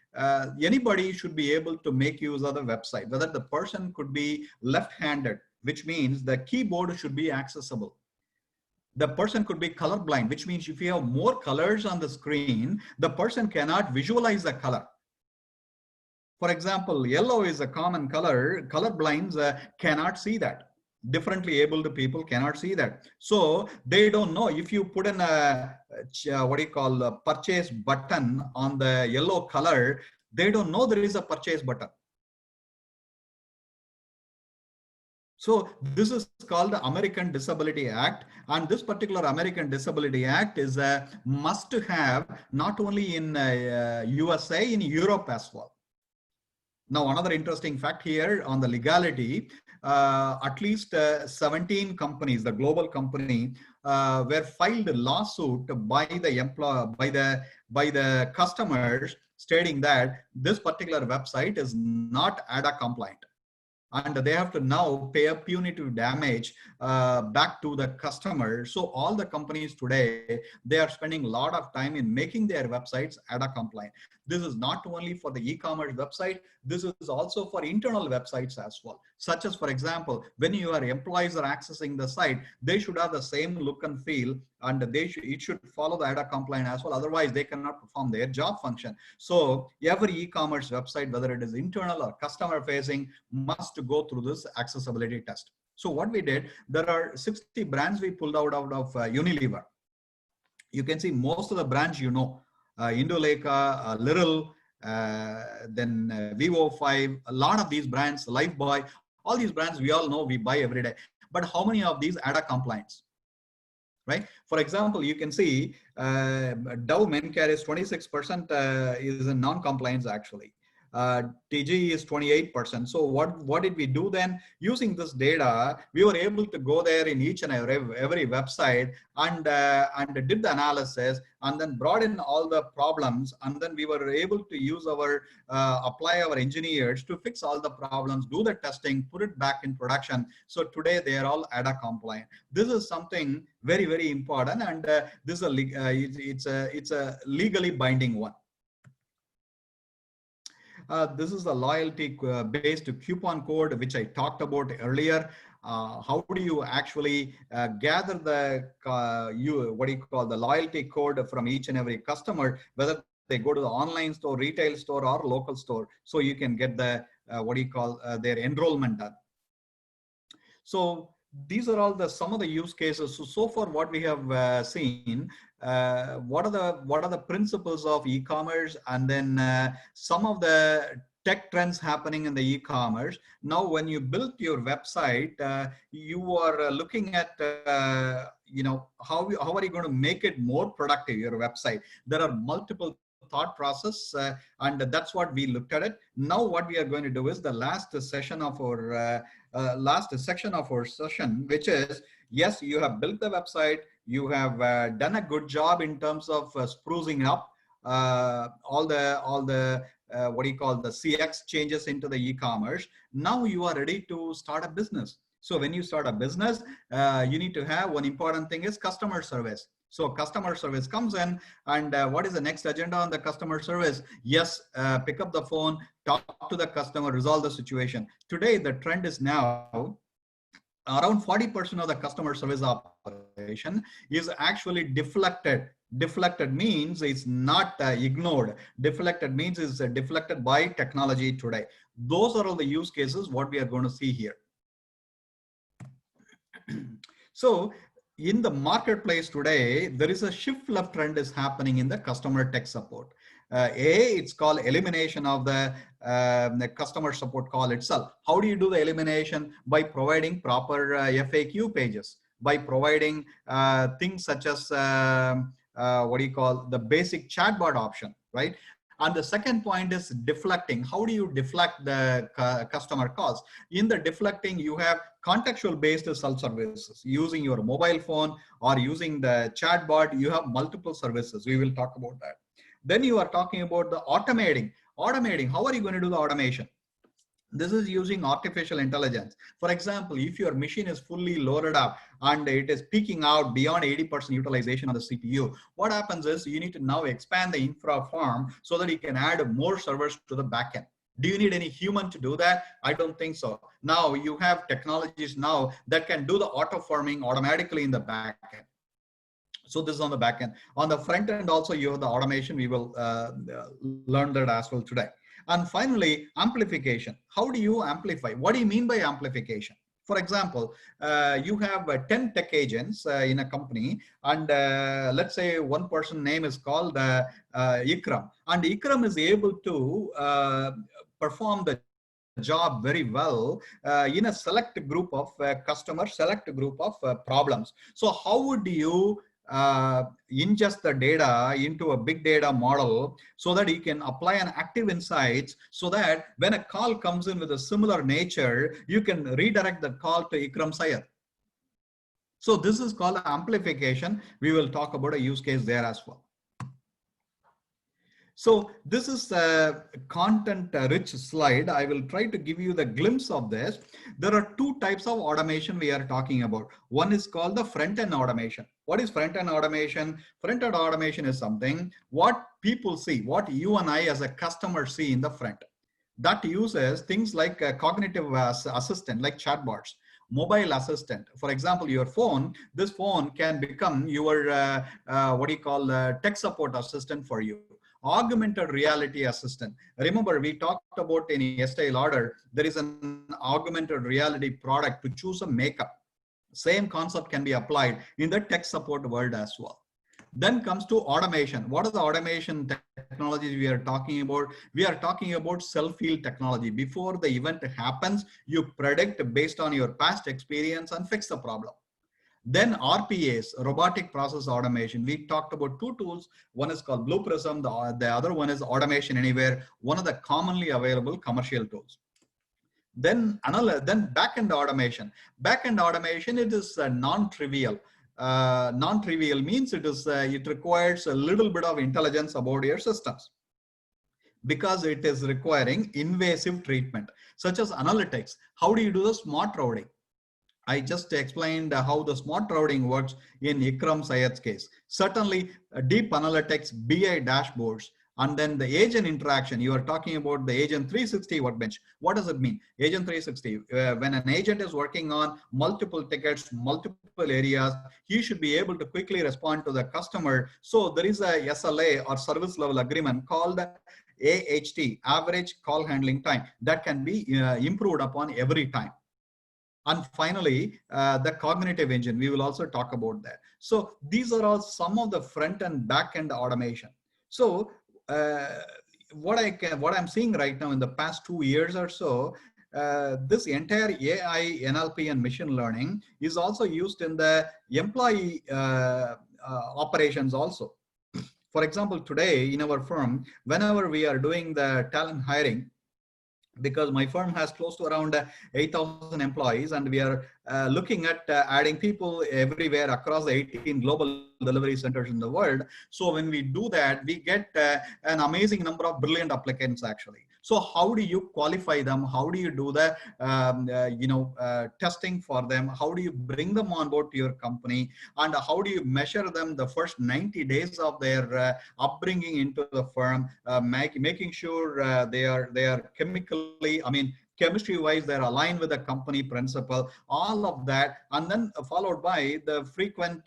anybody should be able to make use of the website, whether the person could be left-handed, which means the keyboard should be accessible. The person could be colorblind, which means if you have more colors on the screen, the person cannot visualize the color. For example, yellow is a common color. Colorblinds cannot see that. Differently abled people cannot see that. So they don't know if you put in a purchase button on the yellow color, they don't know there is a purchase button. So this is called the American Disability Act, and this particular American Disability Act is a must to have not only in USA, in Europe as well. Now, another interesting fact here on the legality, at least 17 companies, the global company, were filed a lawsuit by the customers, stating that this particular website is not ADA compliant, and they have to now pay a punitive damage back to the customer. So all the companies today, they are spending a lot of time in making their websites ADA compliant. This is not only for the e-commerce website, this is also for internal websites as well. Such as, for example, when your employees are accessing the site, they should have the same look and feel, and it should follow the ADA compliant as well. Otherwise, they cannot perform their job function. So every e-commerce website, whether it is internal or customer facing, must go through this accessibility test. So what we did, there are 60 brands we pulled out of Unilever. You can see most of the brands, Indulekha, Little, then Vivo 5, a lot of these brands, Lifebuoy, all these brands we all know, we buy every day. But how many of these ADA compliance? Right? For example, you can see Dow MENCARE is 26% is in non-compliance actually. TG is 28%. So what did we do then? Using this data, we were able to go there in each and every website and did the analysis, and then brought in all the problems, and then we were able to use our apply our engineers to fix all the problems, do the testing, put it back in production. So today they are all ADA compliant. This is something very, very important, and this is it's a legally binding one. This is the loyalty based coupon code, which I talked about earlier. How do you actually gather the what do you call the loyalty code from each and every customer, whether they go to the online store, retail store, or local store, so you can get the what do you call their enrollment done. So these are all the some of the use cases. So far what we have seen, what are the principles of e-commerce, and then some of the tech trends happening in the e-commerce. Now, when you build your website, you are looking at how are you going to make it more productive, your website. There are multiple thought process, and that's what we looked at it. Now what we are going to do is the last session of our last section of our session, which is, yes, you have built the website, you have done a good job in terms of sprucing up all the what do you call the CX changes into the e-commerce. Now you are ready to start a business. So when you start a business, you need to have one important thing is customer service. So customer service comes in, and what is the next agenda on the customer service? Yes, pick up the phone, talk to the customer, resolve the situation. Today, the trend is now around 40% of the customer service operation is actually deflected. Deflected means it's not ignored. Deflected means it's deflected by technology today. Those are all the use cases what we are going to see here. So in the marketplace today, there is a shift left trend is happening in the customer tech support. It's called elimination of the customer support call itself. How do you do the elimination? By providing proper FAQ pages, by providing things such as what do you call the basic chatbot option, right? And the second point is deflecting. How do you deflect the customer calls? In the deflecting, you have contextual based self-services using your mobile phone or using the chatbot. You have multiple services. We will talk about that. Then you are talking about the automating. Automating, how are you going to do the automation? This is using artificial intelligence. For example, if your machine is fully loaded up and it is peaking out beyond 80% utilization on the CPU, what happens is you need to now expand the infra farm so that you can add more servers to the backend. Do you need any human to do that? I don't think so. Now you have technologies now that can do the auto farming automatically in the backend. So this is on the back end. On the front end also, you have the automation. We will learn that as well today. And finally, amplification. How do you amplify? What do you mean by amplification? For example, you have 10 tech agents in a company, and let's say one person name is called Ikram, and Ikram is able to perform the job very well in a select group of customers, select group of problems. So how would you ingest the data into a big data model so that you can apply an active insights, so that when a call comes in with a similar nature, you can redirect the call to Ikram Syed. So this is called amplification. We will talk about a use case there as well. So this is a content-rich slide. I will try to give you the glimpse of this. There are two types of automation we are talking about. One is called the front-end automation. What is front-end automation? Front-end automation is something what people see, what you and I as a customer see in the front. That uses things like a cognitive assistant, like chatbots, mobile assistant. For example, your phone, this phone can become your, what do you call, tech support assistant for you. Augmented reality assistant. Remember, we talked about in Estee Lauder, there is an augmented reality product to choose a makeup. Same concept can be applied in the tech support world as well. Then comes to automation. What are the automation technologies we are talking about? We are talking about self-heal technology. Before the event happens, you predict based on your past experience and fix the problem. Then RPAs, robotic process automation. We talked about two tools. One is called Blue Prism. The other one is Automation Anywhere, one of the commonly available commercial tools. Then backend automation. Backend automation, it is non-trivial. Non-trivial means it requires a little bit of intelligence about your systems, because it is requiring invasive treatment, such as analytics. How do you do the smart routing? I just explained how the smart routing works in Ikram Syed's case. Certainly, deep analytics, BI dashboards, And then the agent interaction, you are talking about the Agent 360 workbench. What does it mean? Agent 360, when an agent is working on multiple tickets, multiple areas, he should be able to quickly respond to the customer. So there is a SLA or service level agreement called AHT, average call handling time, that can be improved upon every time. And finally, the cognitive engine, we will also talk about that. So these are all some of the front and back end automation. So what I'm seeing right now in the past 2 years or so, this entire AI, NLP, and machine learning is also used in the employee operations also. For example, today in our firm, whenever we are doing the talent hiring, because my firm has close to around 8,000 employees, and we are looking at adding people everywhere across the 18 global delivery centers in the world. So when we do that, we get an amazing number of brilliant applicants actually. So how do you qualify them? How do you do the testing for them? How do you bring them on board to your company? And how do you measure them the first 90 days of their upbringing into the firm, making sure they are chemistry wise, they're aligned with the company principle, all of that, and then followed by the frequent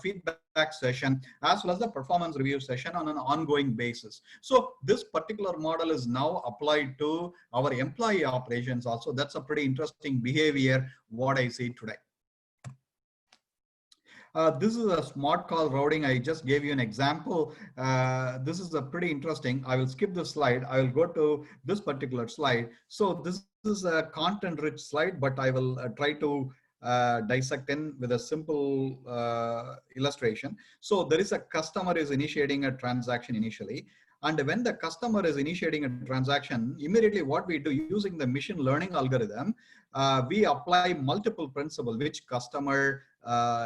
feedback session, as well as the performance review session on an ongoing basis. So this particular model is now applied to our employee operations also. That's a pretty interesting behavior, what I see today. This is a smart call routing. I just gave you an example. This is a pretty interesting. I will skip this slide. I will go to this particular slide. So this is a content rich slide, but I will try to dissect in with a simple illustration. So there is a customer is initiating a transaction initially. And when the customer is initiating a transaction, immediately what we do using the machine learning algorithm, we apply multiple principles, which customer,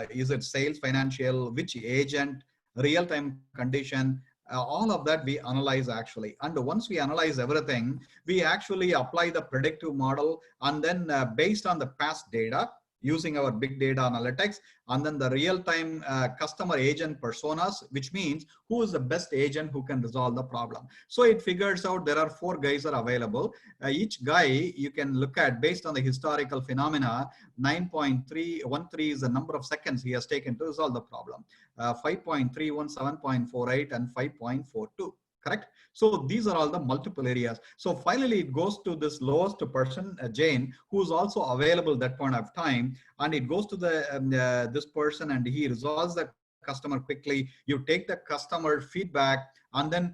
is it sales, financial, which agent, real-time condition, all of that we analyze actually. And once we analyze everything, we actually apply the predictive model, and then based on the past data, using our big data analytics, and then the real-time customer agent personas, which means who is the best agent who can resolve the problem. So it figures out there are 4 guys are available. Each guy you can look at based on the historical phenomena. 9.313 is the number of seconds he has taken to resolve the problem. 5.31, 7.48, and 5.42. Correct? So these are all the multiple areas. So finally, it goes to this lowest person, Jane, who's also available at that point of time, and it goes to the this person, and he resolves the customer quickly. You take the customer feedback and then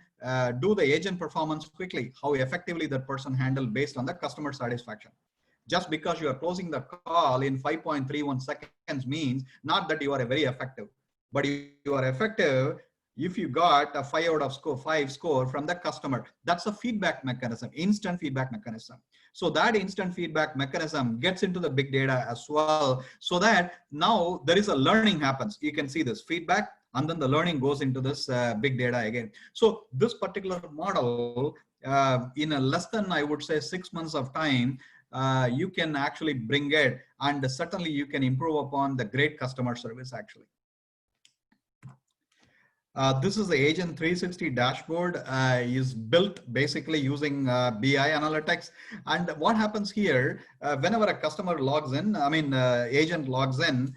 do the agent performance quickly, how effectively that person handled based on the customer satisfaction. Just because you are closing the call in 5.31 seconds means not that you are very effective, but you are effective if you got a 5 out of 5 score from the customer. That's a feedback mechanism, instant feedback mechanism. So that instant feedback mechanism gets into the big data as well, so that now there is a learning happens. You can see this feedback, and then the learning goes into this big data again. So this particular model, in a less than, I would say, 6 months of time, you can actually bring it, and certainly you can improve upon the great customer service actually. This is the Agent 360 dashboard, is built basically using BI analytics. And what happens here, whenever a customer logs in, agent logs in,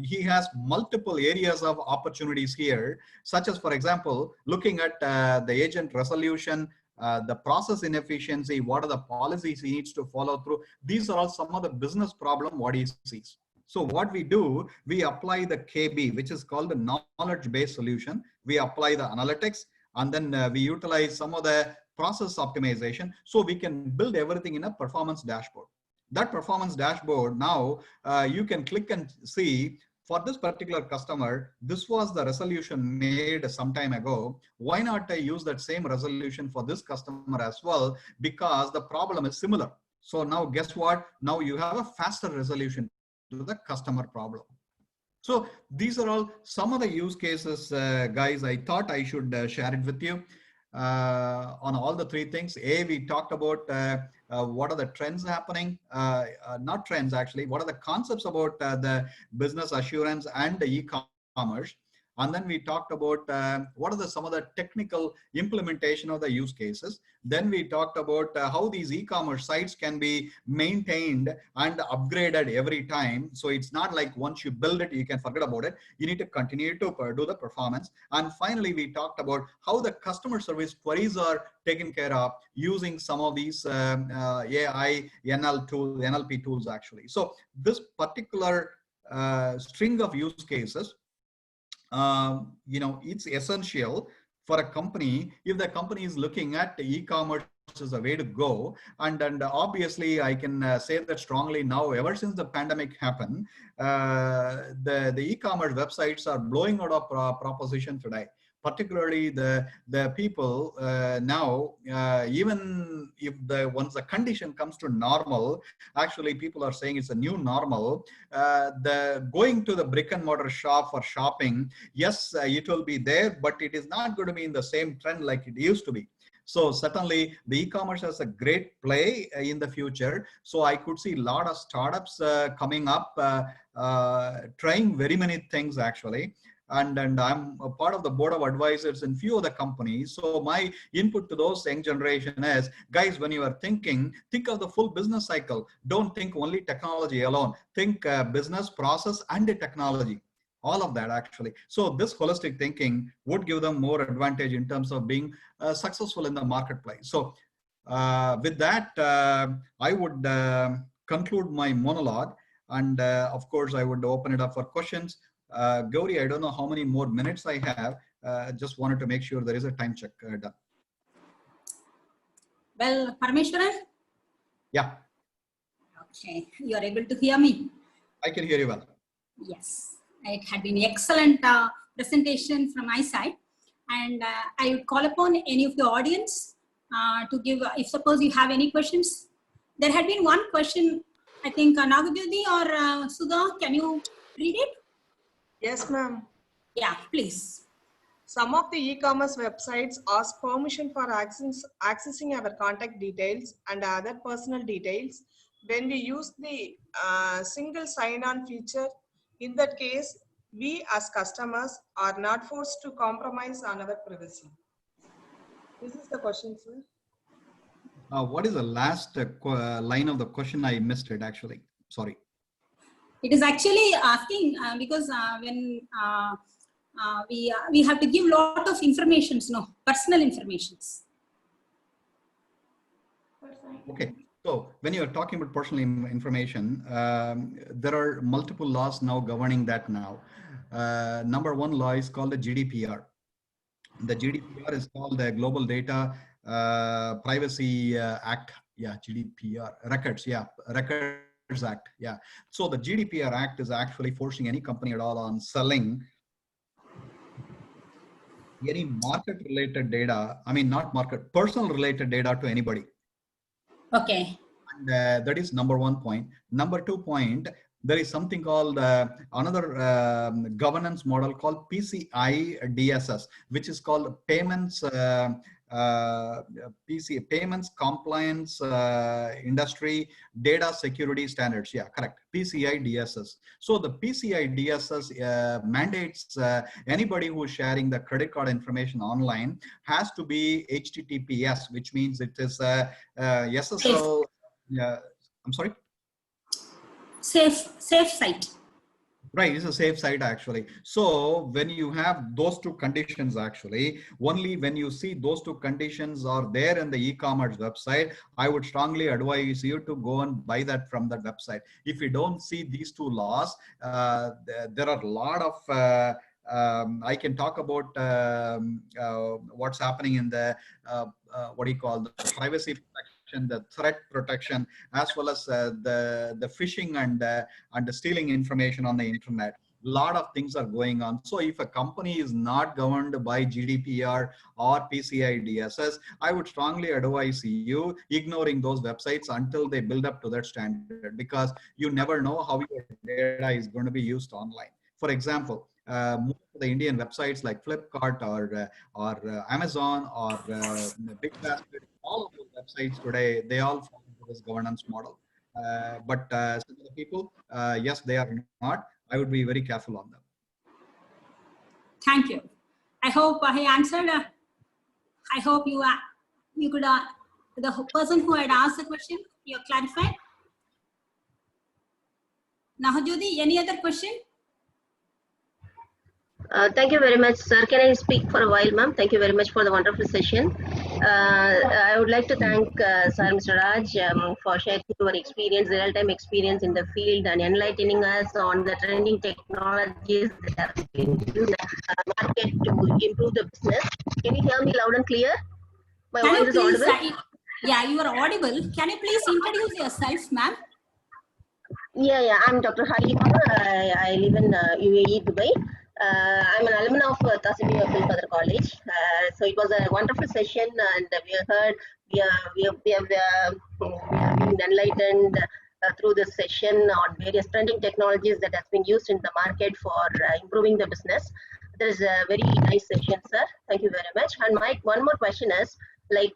he has multiple areas of opportunities here, such as, for example, looking at the agent resolution, the process inefficiency, what are the policies he needs to follow through. These are all some of the business problem what he sees. So what we do, we apply the KB, which is called the knowledge-based solution. We apply the analytics, and then we utilize some of the process optimization, so we can build everything in a performance dashboard. That performance dashboard, now you can click and see, for this particular customer, this was the resolution made some time ago. Why not I use that same resolution for this customer as well? Because the problem is similar. So now guess what? Now you have a faster resolution to the customer problem. So these are all some of the use cases, guys. I thought I should share it with you on all the 3 things. We talked about what are the trends happening, not trends actually, what are the concepts about the business assurance and the e-commerce. And then we talked about what are some of the technical implementation of the use cases. Then we talked about how these e-commerce sites can be maintained and upgraded every time. So it's not like once you build it, you can forget about it. You need to continue to do the performance. And finally, we talked about how the customer service queries are taken care of using some of these AI, NLP tools actually. So this particular string of use cases, it's essential for a company if the company is looking at e-commerce as a way to go. And obviously, I can say that strongly now. Ever since the pandemic happened, the e-commerce websites are blowing out of proposition today. Particularly the people now, even if once the condition comes to normal, actually people are saying it's a new normal. The going to the brick and mortar shop for shopping, yes, it will be there, but it is not going to be in the same trend like it used to be. So certainly the e-commerce has a great play in the future. So I could see a lot of startups coming up, trying very many things actually. And I'm a part of the board of advisors in few of the companies. So my input to those young generation is, guys, when you are thinking, think of the full business cycle. Don't think only technology alone. Think business, process, and the technology. All of that actually. So this holistic thinking would give them more advantage in terms of being successful in the marketplace. So with that, I would conclude my monologue. And of course, I would open it up for questions. Gauri, I don't know how many more minutes I have. Just wanted to make sure there is a time check done. Well, Parameshwaran? Yeah. Okay, you are able to hear me? I can hear you well. Yes, it had been an excellent presentation from my side. And I would call upon any of the audience to give, if suppose you have any questions. There had been one question, I think Nagajyoti or Sudha, can you read it? Yes, ma'am. Yeah, please. Some of the e-commerce websites ask permission for accessing our contact details and other personal details when we use the single sign-on feature. In that case, we as customers are not forced to compromise on our privacy. This is the question, sir. What is the last line of the question? I missed it actually. Sorry. It is actually asking because when we have to give lot of informations, no, personal informations. Okay. So when you're talking about personal information, there are multiple laws now governing that now. Number one law is called the GDPR. The GDPR is called the Global Data Privacy Act. Yeah, GDPR. Records. Yeah, Records Act. Yeah. So the GDPR Act is actually forcing any company at all on selling any market related data. I mean, not market, personal related data to anybody. Okay. And that is number one point. Number 2 point, there is something called another governance model called PCI DSS, which is called payments payments compliance industry data security standards. Yeah, correct. PCI DSS. So the PCI DSS mandates anybody who is sharing the credit card information online has to be HTTPS, which means it is SSL. I'm sorry. Safe site. Right, it's a safe site actually. So when you have those two conditions actually, only when you see those two conditions are there in the e-commerce website, I would strongly advise you to go and buy that from that website. If you don't see these two laws, there are a lot of I can talk about what's happening in the what do you call the privacy protection, the threat protection, as well as the phishing and the stealing information on the internet. A lot of things are going on. So if a company is not governed by GDPR or PCI DSS, I would strongly advise you ignoring those websites until they build up to that standard, because you never know how your data is going to be used online. For example, most of the Indian websites like Flipkart or Amazon or BigBasket, all of those websites today, they all fall into this governance model. But some of the people, yes, they are not. I would be very careful on them. Thank you. I hope I answered. I hope you could, the person who had asked the question, you clarified. Nahajodi, any other question? Thank you very much, sir. Can I speak for a while, ma'am? Thank you very much for the wonderful session. I would like to thank Sir Mr. Raj for sharing your experience, real-time experience in the field, and enlightening us on the trending technologies that are in the market to improve the business. Can you hear me loud and clear? My Can voice you is please, audible? yeah, you are audible. Can you please introduce yourself, ma'am? Yeah, I'm Dr. Halima. I live in UAE, Dubai. I'm an alumna of Tasimi Abdul Qadr College. So it was a wonderful session, and we heard we have been enlightened through this session on various trending technologies that has been used in the market for improving the business. There is a very nice session, sir. Thank you very much. And my one more question is, like,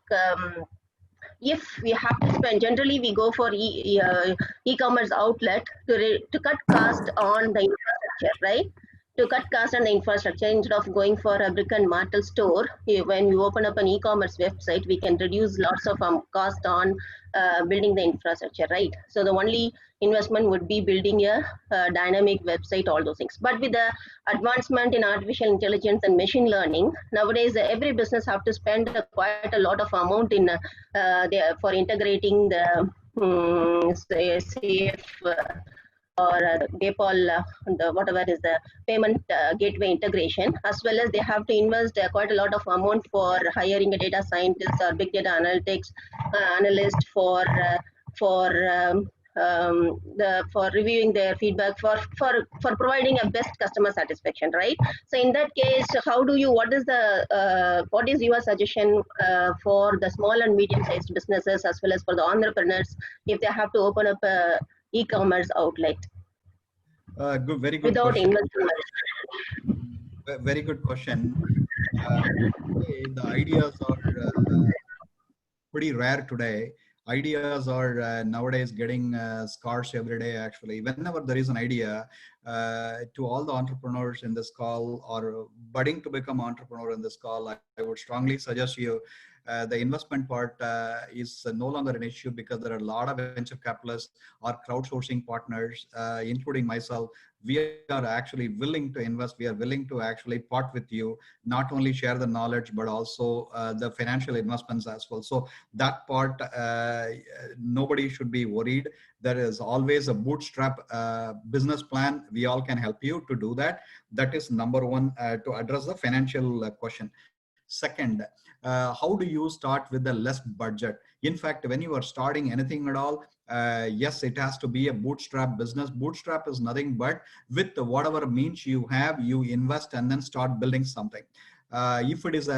if we have to spend, generally we go for e-commerce outlet to cut cost on the infrastructure, right? To cut cost on the infrastructure, instead of going for a brick and mortar store, when you open up an e-commerce website, we can reduce lots of cost on building the infrastructure, right? So the only investment would be building a dynamic website, all those things. But with the advancement in artificial intelligence and machine learning, nowadays every business have to spend quite a lot of amount in for integrating the safe or PayPal, whatever is the payment gateway integration, as well as they have to invest quite a lot of amount for hiring a data scientist or big data analytics analyst for reviewing their feedback, for providing a best customer satisfaction, right? So in that case, what is your suggestion for the small and medium-sized businesses as well as for the entrepreneurs if they have to open up a e-commerce outlet? Very good without question. investing? Very good question. The ideas are pretty rare today. Ideas are nowadays getting scarce every day, actually. Whenever there is an idea, to all the entrepreneurs in this call or budding to become entrepreneur in this call, I would strongly suggest you the investment part is no longer an issue, because there are a lot of venture capitalists or crowdsourcing partners, including myself. We are actually willing to invest. We are willing to actually part with you, not only share the knowledge, but also the financial investments as well. So that part, nobody should be worried. There is always a bootstrap business plan. We all can help you to do that. That is number one, to address the financial question. Second, how do you start with the less budget? In fact, when you are starting anything at all, yes, it has to be a bootstrap business. Bootstrap is nothing but with whatever means you have, you invest and then start building something. If it is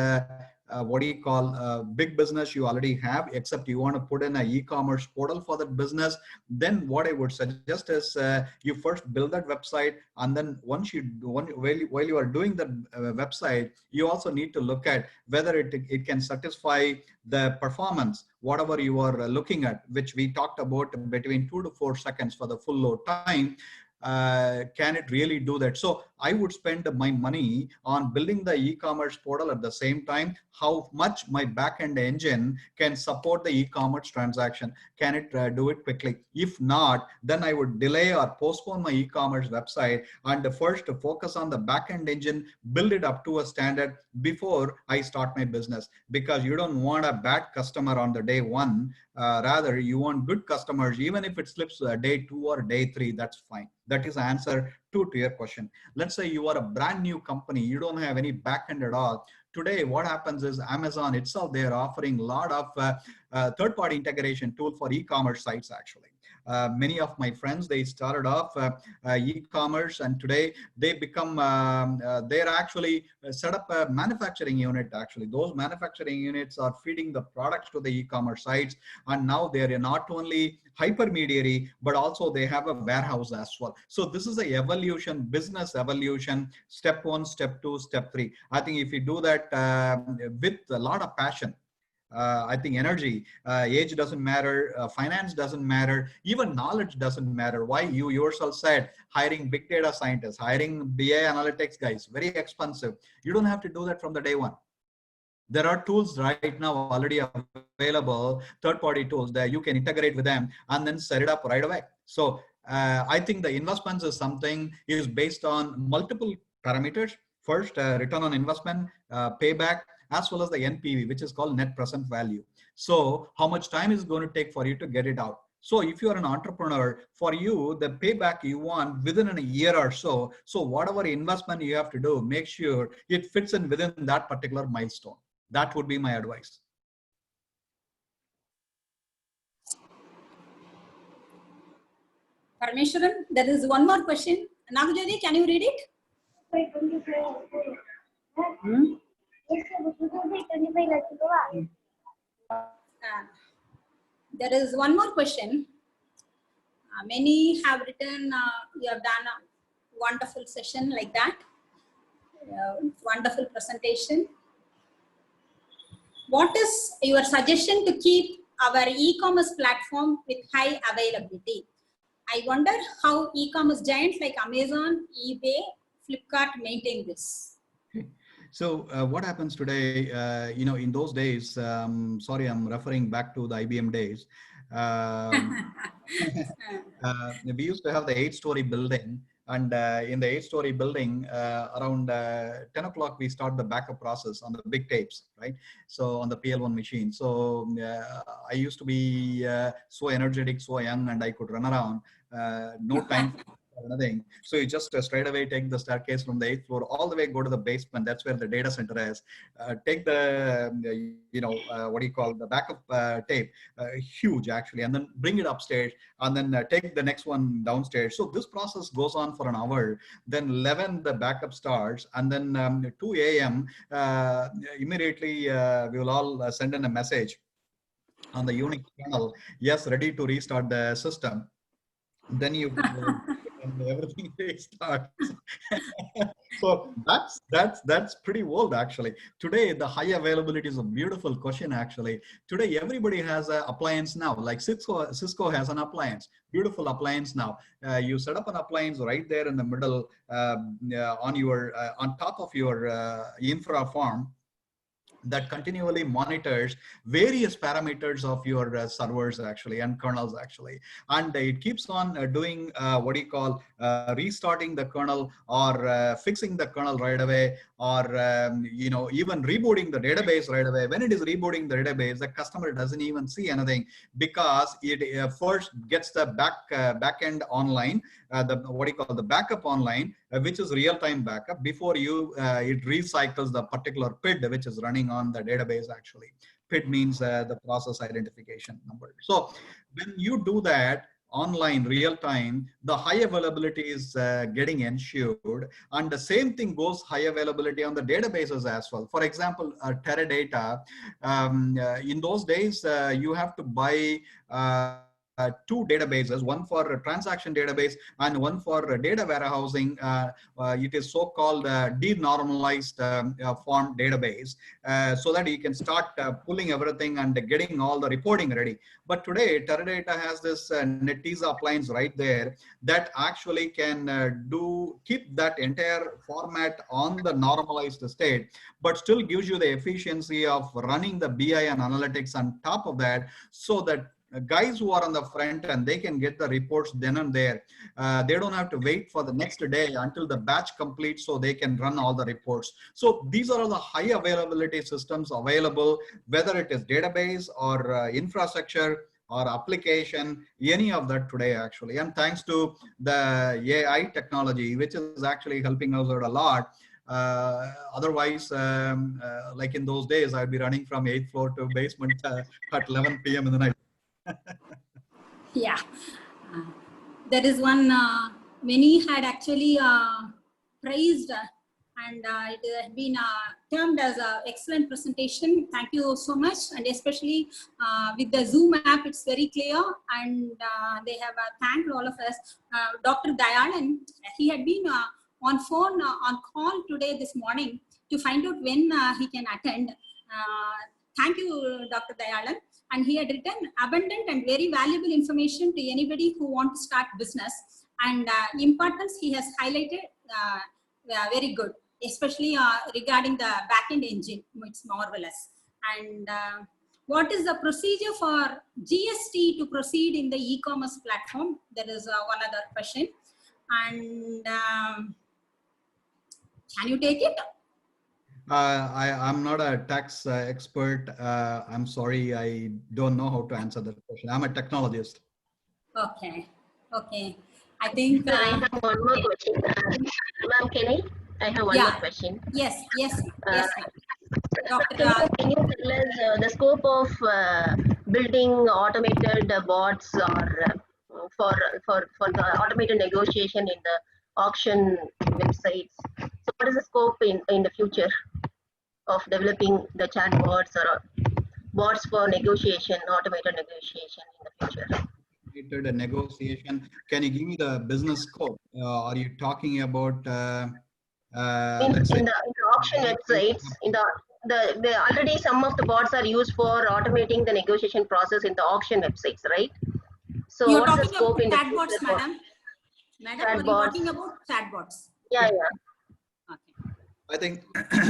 what do you call a big business you already have, except you want to put in an e-commerce portal for that business, then what I would suggest is you first build that website, and then while you are doing the website, you also need to look at whether it can satisfy the performance, whatever you are looking at, which we talked about between 2 to 4 seconds for the full load time. Can it really do that? So I would spend my money on building the e-commerce portal. At the same time, how much my backend engine can support the e-commerce transaction. Can it do it quickly? If not, then I would delay or postpone my e-commerce website and first focus on the backend engine, build it up to a standard before I start my business, because you don't want a bad customer on the day one. Rather, you want good customers. Even if it slips day 2 or day 3, that's fine. That is the answer to your question. Let's say you are a brand new company, you don't have any backend at all. Today, what happens is Amazon itself, they are offering a lot of third-party integration tool for e-commerce sites, actually. Many of my friends, they started off e-commerce, and today they become, they're actually set up a manufacturing unit. Actually, those manufacturing units are feeding the products to the e-commerce sites. And now they're not only hypermediary, but also they have a warehouse as well. So this is a evolution, business evolution, step 1, step 2, step 3. I think if you do that with a lot of passion, I think energy, age doesn't matter, finance doesn't matter, even knowledge doesn't matter. Why? You yourself said hiring big data scientists, hiring BI analytics guys, very expensive. You don't have to do that from the day one. There are tools right now already available, third-party tools that you can integrate with them and then set it up right away. So I think the investments is based on multiple parameters. First, return on investment, payback, as well as the NPV, which is called net present value. So how much time is going to take for you to get it out? So if you are an entrepreneur, for you, the payback you want within a year or so. So whatever investment you have to do, make sure it fits in within that particular milestone. That would be my advice. Parmeshwaran, there is one more question. Nagajyoti, can you read it? There is one more question. Many have written, you have done a wonderful session like that. Wonderful presentation. What is your suggestion to keep our e-commerce platform with high availability? I wonder how e-commerce giants like Amazon, eBay, Flipkart maintain this. So what happens today, in those days, sorry, I'm referring back to the IBM days. We used to have the 8-story building. And in the 8-story building, around 10 o'clock, we start the backup process on the big tapes, right? So on the PL1 machine. So I used to be so energetic, so young, and I could run around. No time for anything. So you just straight away take the staircase from the 8th floor all the way, go to the basement. That's where the data center is. Take the, what do you call the backup tape, huge actually, and then bring it upstairs, and then take the next one downstairs. So this process goes on for an hour. Then 11, the backup starts, and then 2 a.m. Immediately we will all send in a message on the Unix channel. Yes, ready to restart the system. Then you and everything restarts. So that's pretty old actually. Today the high availability is a beautiful question actually. Today everybody has an appliance now. Like Cisco has an appliance, beautiful appliance now. You set up an appliance right there in the middle on top of your infra farm that continually monitors various parameters of your servers actually and kernels actually, and it keeps on doing what do you call restarting the kernel or fixing the kernel right away, or even rebooting the database right away. When it is rebooting the database, the customer doesn't even see anything because it first gets the back end online, the backup online, which is real-time backup before it recycles the particular PID which is running on the database actually. PID means the process identification number. So when you do that online real time, the high availability is getting ensured, and the same thing goes high availability on the databases as well. For example, Teradata, in those days you have to buy 2 databases, one for a transaction database and one for data warehousing. It is so-called denormalized form database, so that you can start pulling everything and getting all the reporting ready. But today, Teradata has this Netezza appliance right there that actually can keep that entire format on the normalized state, but still gives you the efficiency of running the BI and analytics on top of that, so that guys who are on the front end, they can get the reports then and there. They don't have to wait for the next day until the batch completes so they can run all the reports. So these are all the high availability systems available, whether it is database or infrastructure or application, any of that today actually. And thanks to the AI technology, which is actually helping us out a lot. Otherwise, like in those days, I'd be running from 8th floor to basement at 11 p.m. in the night. Yeah, there is one many had actually praised, and it has been termed as an excellent presentation. Thank you so much, and especially with the Zoom app, it's very clear, and they have thanked all of us. Dr. Dayalan, he had been on call today this morning to find out when he can attend. thank you, Dr. Dayalan. And he had written abundant and very valuable information to anybody who wants to start business. And importance he has highlighted very good, especially regarding the backend engine. It's marvelous. And what is the procedure for GST to proceed in the e-commerce platform? There is one other question. And can you take it? I'm not a tax expert. I'm sorry, I don't know how to answer that question. I'm a technologist. Okay. Okay. I think. I have one more question. Ma'am, can I? I have one more question. Yes. Yes. Yes. Dr. Can you tell us the scope of building automated bots or for the automated negotiation in the auction websites? So what is the scope in the future of developing the chatbots or bots for negotiation, automated negotiation in the future? A negotiation. Can you give me the business scope? Are you talking about let's say in the auction websites? The already some of the bots are used for automating the negotiation process in the auction websites, right? So you're what's the talking scope about in the chatbots, future? madam? Madam, are you talking about chatbots? Yeah. Okay. I think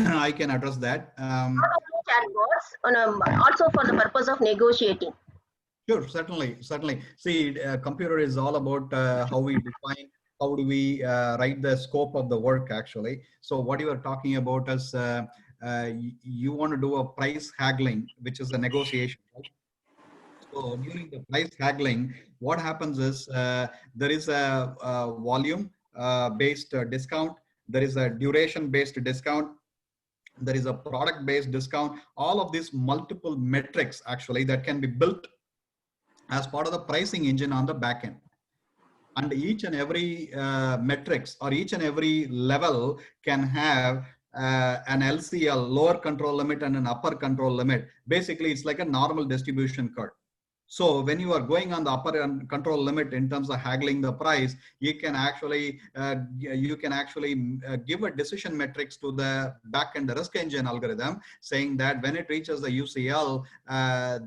I can address that. Not only chatbots, also for the purpose of negotiating. Sure, certainly. See, computer is all about how we define, how do we write the scope of the work actually. So what you are talking about is you want to do a price haggling, which is a negotiation, right? So during the price haggling, what happens is there is a volume based discount, there is a duration based discount, there is a product based discount, all of these multiple metrics actually that can be built as part of the pricing engine on the back end. And each and every metrics or each and every level can have an LCL, lower control limit, and an upper control limit. Basically, it's like a normal distribution curve. So when you are going on the upper control limit in terms of haggling the price, you can actually give a decision metrics to the backend risk engine algorithm, saying that when it reaches the UCL,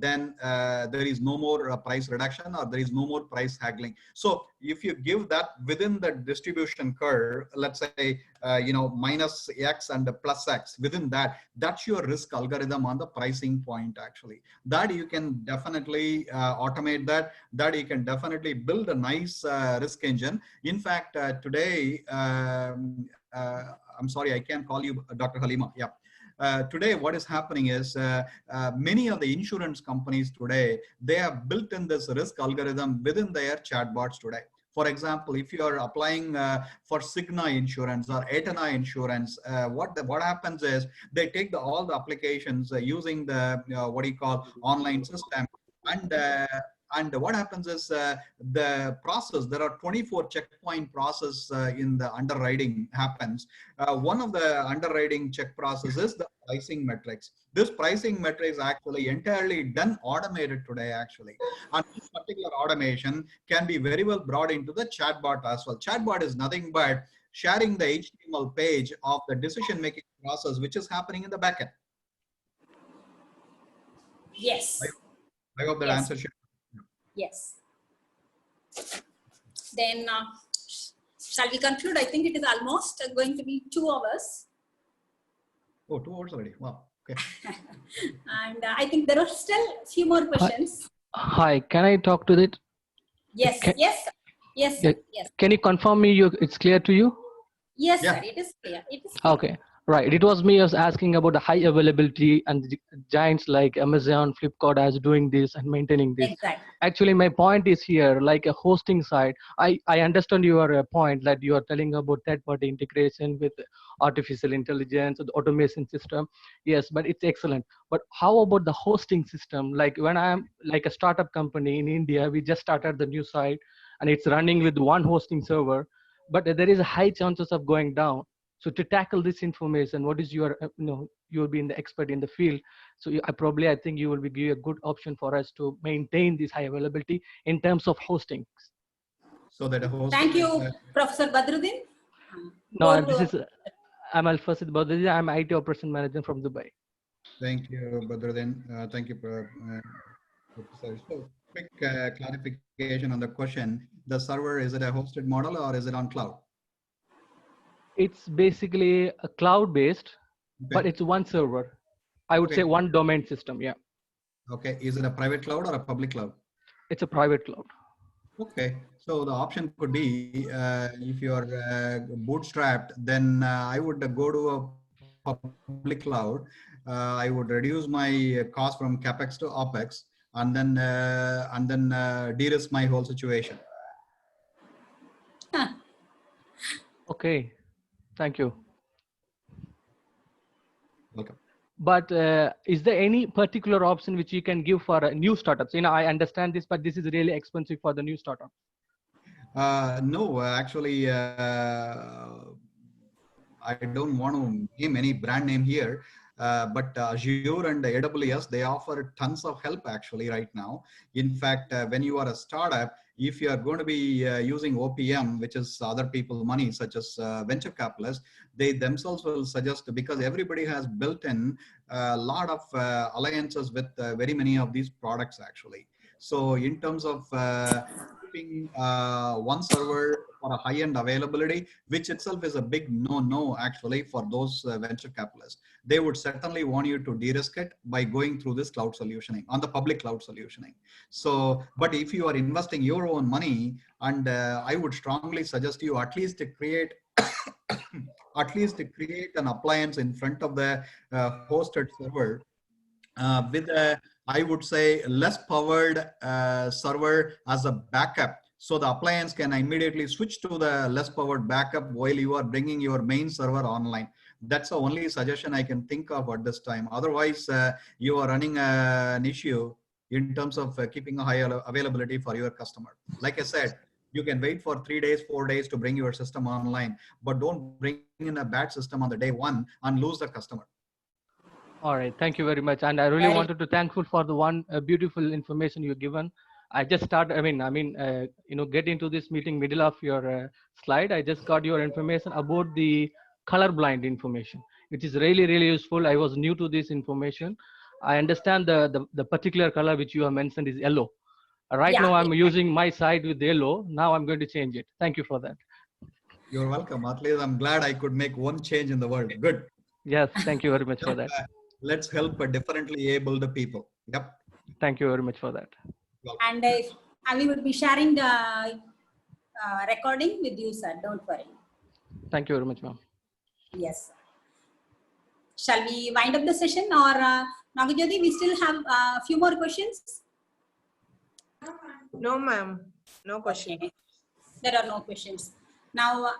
then there is no more price reduction or there is no more price haggling. So if you give that within the distribution curve, let's say minus X and plus X, within that, that's your risk algorithm on the pricing point actually. That you can definitely automate that you can definitely build a nice risk engine. In fact, today, I'm sorry, I can't call you Dr. Halima. Yeah. Today, what is happening is many of the insurance companies today, they have built in this risk algorithm within their chatbots today. For example, if you are applying for Cigna insurance or Aetna insurance, what happens is they take all the applications using the what do you call online system, and what happens is the process, there are 24 checkpoint process in the underwriting happens. One of the underwriting check process is the pricing metrics. This pricing metrics actually entirely done automated today actually. And this particular automation can be very well brought into the chatbot as well. Chatbot is nothing but sharing the HTML page of the decision-making process, which is happening in the backend. Yes. I hope that answers your. Yes. Then shall we conclude? I think it is almost going to be 2 hours. Oh, 2 hours already. Wow. Okay. And I think there are still a few more questions. Hi, can I talk to it? Yes. Yes. Yes. Yeah. Yes. Can you confirm me it's clear to you? Yes, Yeah. sir. It is clear. It is clear. Okay. Right. It was me asking about the high availability and the giants like Amazon, Flipkart as doing this and maintaining this. Exactly. Actually, my point is here, like a hosting side. I understand your point that you are telling about third-party integration with artificial intelligence, the automation system. Yes, but it's excellent. But how about the hosting system? Like when I'm like a startup company in India, we just started the new site and it's running with one hosting server, but there is a high chances of going down. So to tackle this information, what is your, you will be in the expert in the field. So I think you will be give a good option for us to maintain this high availability in terms of hosting. So that a host. Thank you, Professor Badruddin. No, I'm Al-Fasid Badruddin. I'm IT Operation Manager from Dubai. Thank you, Badruddin. Thank you, Professor. So, quick clarification on the question. The server, is it a hosted model or is it on cloud? It's basically a cloud-based, but Okay. it's one server. I would Okay. say one domain system. Yeah, Okay. Is it a private cloud or a public cloud? it's a private cloud. Okay. So the option could be if you are bootstrapped, then I would go to a public cloud. I would reduce my cost from capex to opex, and then de-risk my whole situation. Okay, thank you. Welcome. But is there any particular option which you can give for new startups? I understand this, but this is really expensive for the new startup. No, actually, I don't want to name any brand name here, but Azure and AWS, they offer tons of help actually right now. In fact, when you are a startup, if you are going to be using OPM, which is other people's money, such as venture capitalists, they themselves will suggest, because everybody has built in a lot of alliances with very many of these products actually. So in terms of keeping one server for a high-end availability, which itself is a big no actually for those venture capitalists. They would certainly want you to de-risk it by going through this cloud solutioning, on the public cloud solutioning. So, but if you are investing your own money, and I would strongly suggest you at least to create an appliance in front of the hosted server with a, I would say, less powered server as a backup. So the appliance can immediately switch to the less powered backup while you are bringing your main server online. That's the only suggestion I can think of at this time. Otherwise, you are running an issue in terms of keeping a high availability for your customer. Like I said, you can wait for 3 days, 4 days to bring your system online, but don't bring in a bad system on the day one and lose the customer. All right, thank you very much. And I really wanted to thankful for the one beautiful information you've given. I just started, get into this meeting middle of your slide. I just got your information about the colorblind information, which is really, really useful. I was new to this information. I understand the particular color which you have mentioned is yellow. Right now I'm using my side with yellow. Now I'm going to change it. Thank you for that. You're welcome. At least I'm glad I could make one change in the world. Good. Yes, thank you very much for that. Let's help differently abled people. Yep. Thank you very much for that. And we would be sharing the recording with you, sir. Don't worry. Thank you very much, ma'am. Yes. Shall we wind up the session, or Nagajyoti, we still have a few more questions? No, ma'am. No question. Okay. There are no questions. Now,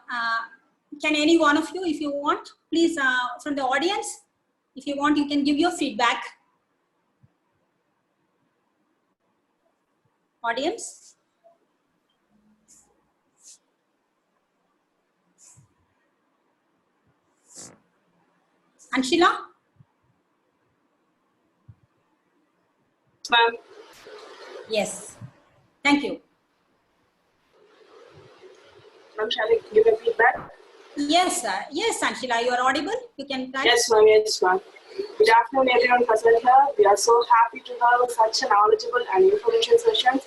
can any one of you, if you want, please, from the audience, if you want, you can give your feedback. Audience? Anshila? Ma'am. Yes. Thank you. Ma'am, shall I give a feedback? Yes, sir. Yes, Anshila, you are audible. You can try. Yes, ma'am. Yes, ma'am. Good afternoon, everyone present here. We are so happy to have such a knowledgeable and information sessions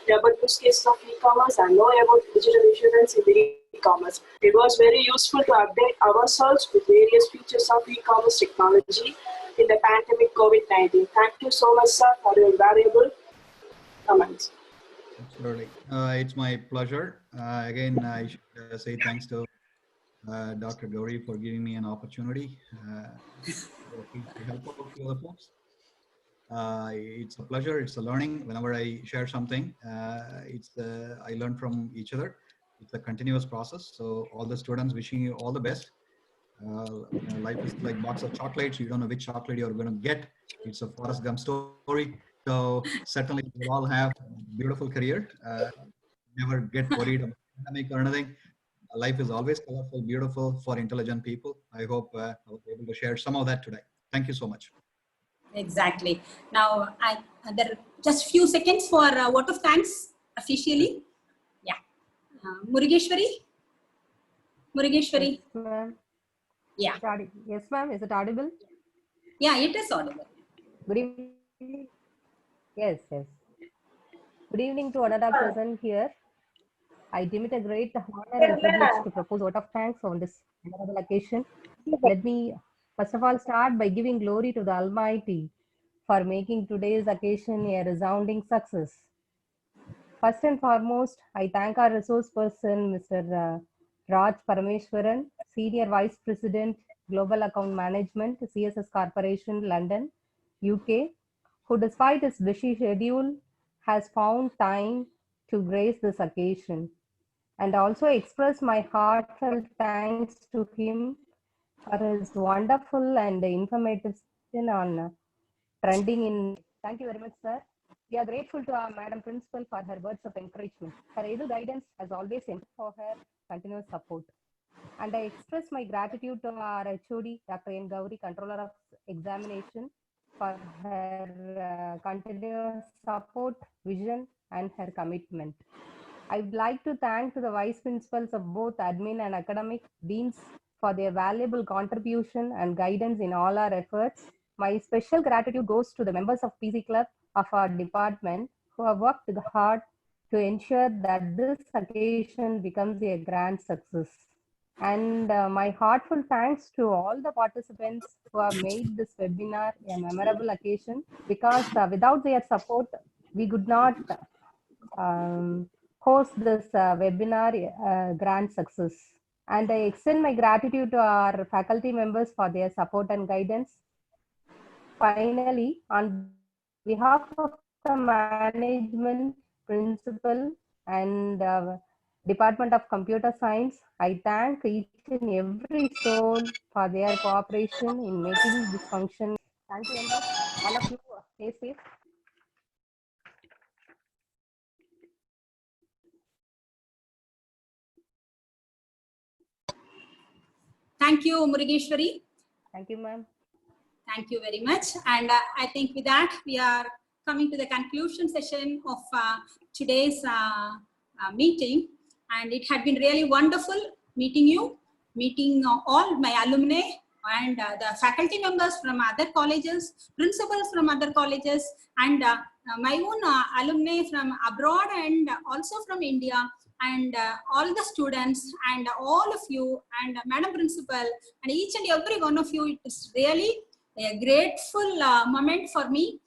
about use cases of e-commerce and know about digital insurance in the e-commerce. It was very useful to update ourselves with various features of e-commerce technology in the pandemic COVID-19. Thank you so much, sir, for your valuable comments. Absolutely. It's my pleasure. Again, I should say thanks to Dr. Gauri for giving me an opportunity to help out a few other folks. It's a pleasure. It's a learning. Whenever I share something, I learn from each other. It's a continuous process. So all the students, wishing you all the best. Life is like a box of chocolates. You don't know which chocolate you're going to get. It's a Forrest Gump story. So certainly we'll all have a beautiful career. Never get worried about pandemic or anything. Life is always colorful, beautiful for intelligent people. I hope I was able to share some of that today. Thank you so much. Exactly. Now, there are just few seconds for a vote of thanks officially. Yeah. Murugeshwari? Murugeshwari? Yes, ma'am. Yeah. Yes, ma'am. Is it audible? Yeah, it is audible. Good evening. Yes, yes. Good evening to another present here. I deem it a great honor and privilege to propose a vote of thanks on this memorable occasion. Let me first of all start by giving glory to the Almighty for making today's occasion a resounding success. First and foremost, I thank our resource person, Mr. Raj Parameshwaran, Senior Vice President, Global Account Management, CSS Corporation, London, UK, who despite his busy schedule has found time to grace this occasion. And also express my heartfelt thanks to him for his wonderful and informative session on trending in. Thank you very much, sir. We are grateful to our Madam Principal for her words of encouragement. Her able guidance has always been for her continuous support. And I express my gratitude to our HOD, Dr. N. Gauri, Controller of Examination, for her continuous support, vision, and her commitment. I would like to thank the vice principals of both admin and academic deans for their valuable contribution and guidance in all our efforts. My special gratitude goes to the members of PC Club of our department who have worked hard to ensure that this occasion becomes a grand success. And my heartfelt thanks to all the participants who have made this webinar a memorable occasion, because without their support, we could not host this webinar grand success. And I extend my gratitude to our faculty members for their support and guidance. Finally, on behalf of the management, principal, and Department of Computer Science, I thank each and every soul for their cooperation in making this function. Thank you very much. All of you stay safe. Thank you, Murugeshwari. Thank you, ma'am. Thank you very much. And I think with that, we are coming to the conclusion session of today's meeting. And it had been really wonderful meeting you, meeting all my alumni and the faculty members from other colleges, principals from other colleges, and my own alumni from abroad and also from India, and all the students and all of you and Madam Principal and each and every one of you. It is really a grateful moment for me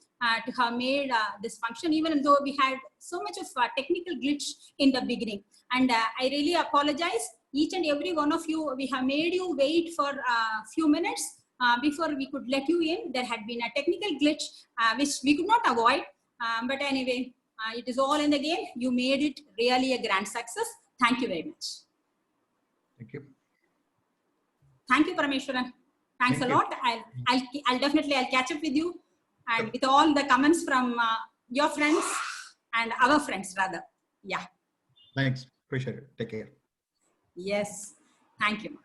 to have made this function, even though we had so much of technical glitch in the beginning. And I really apologize, each and every one of you. We have made you wait for a few minutes before we could let you in. There had been a technical glitch which we could not avoid. But anyway, it is all in the game. You made it really a grand success. Thank you very much. Thank you. Thank you, Parameshwaran. Thanks Thank a you. lot. I'll definitely catch up with you and with all the comments from your friends and our friends rather. Yeah. Thanks. Appreciate it. Take care. Yes. Thank you.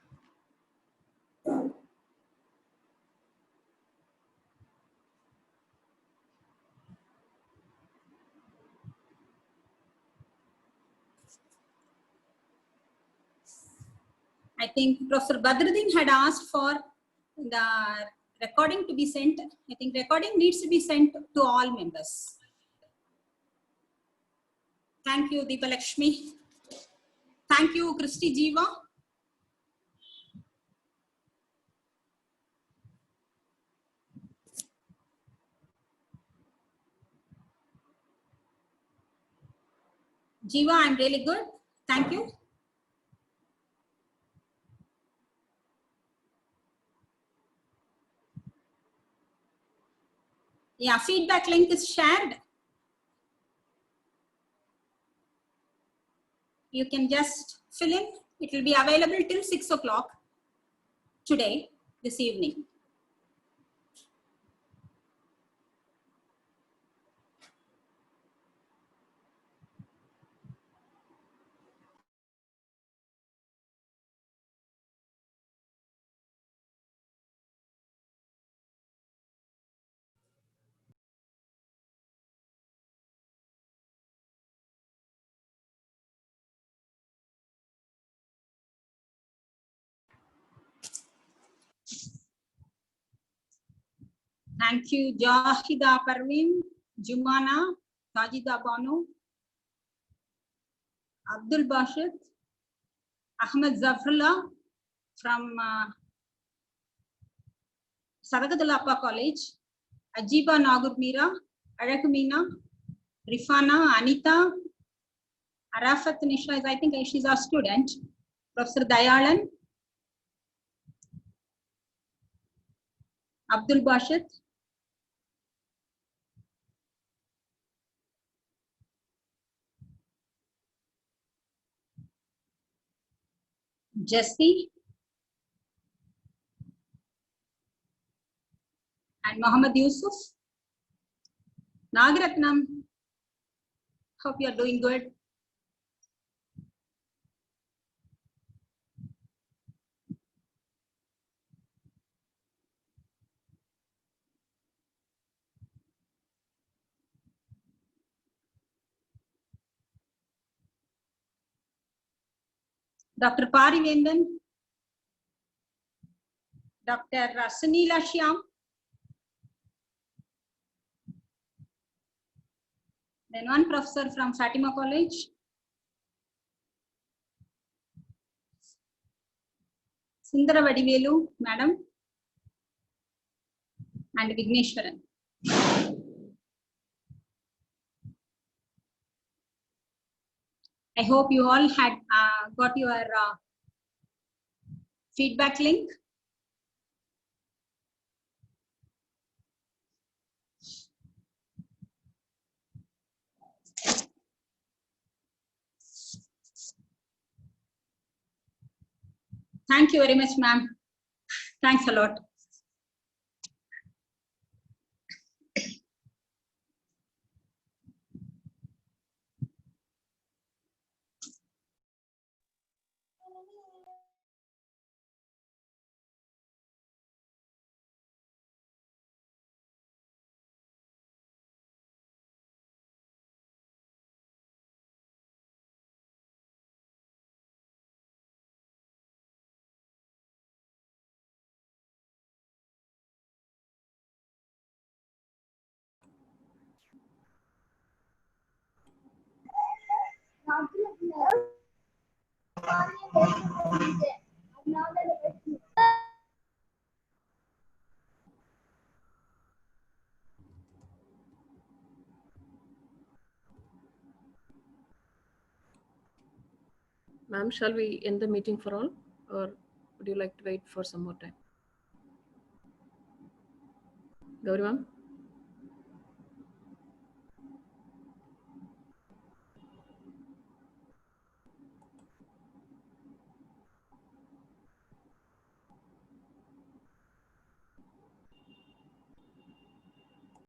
I think Professor Badruddin had asked for the recording to be sent. I think recording needs to be sent to all members. Thank you, Deepa Lakshmi. Thank you, Christy Jiva. Jiva, I'm really good. Thank you. Yeah, feedback link is shared. You can just fill in. It will be available till 6 o'clock today, this evening. Thank you, Jahida Parveen, Jumana, Sajida Banu, Abdul Bashir, Ahmed Zafrullah from Saragadulappa College, Ajiba Nagurmira, Arakumina, Rifana, Anita, Arafat Nisha, I think she's our student, Professor Dayalan, Abdul Bashir, Jesse, and Muhammad Yusuf. Nagaratnam, hope you are doing good. Dr. Parivendan, Dr. Sunila Shyam, then one professor from Fatima College, Sundara Vadivelu, madam, and Vigneshwaran. I hope you all had got your feedback link. Thank you very much, ma'am. Thanks a lot. Ma'am, shall we end the meeting for all, or would you like to wait for some more time? Gauri ma'am?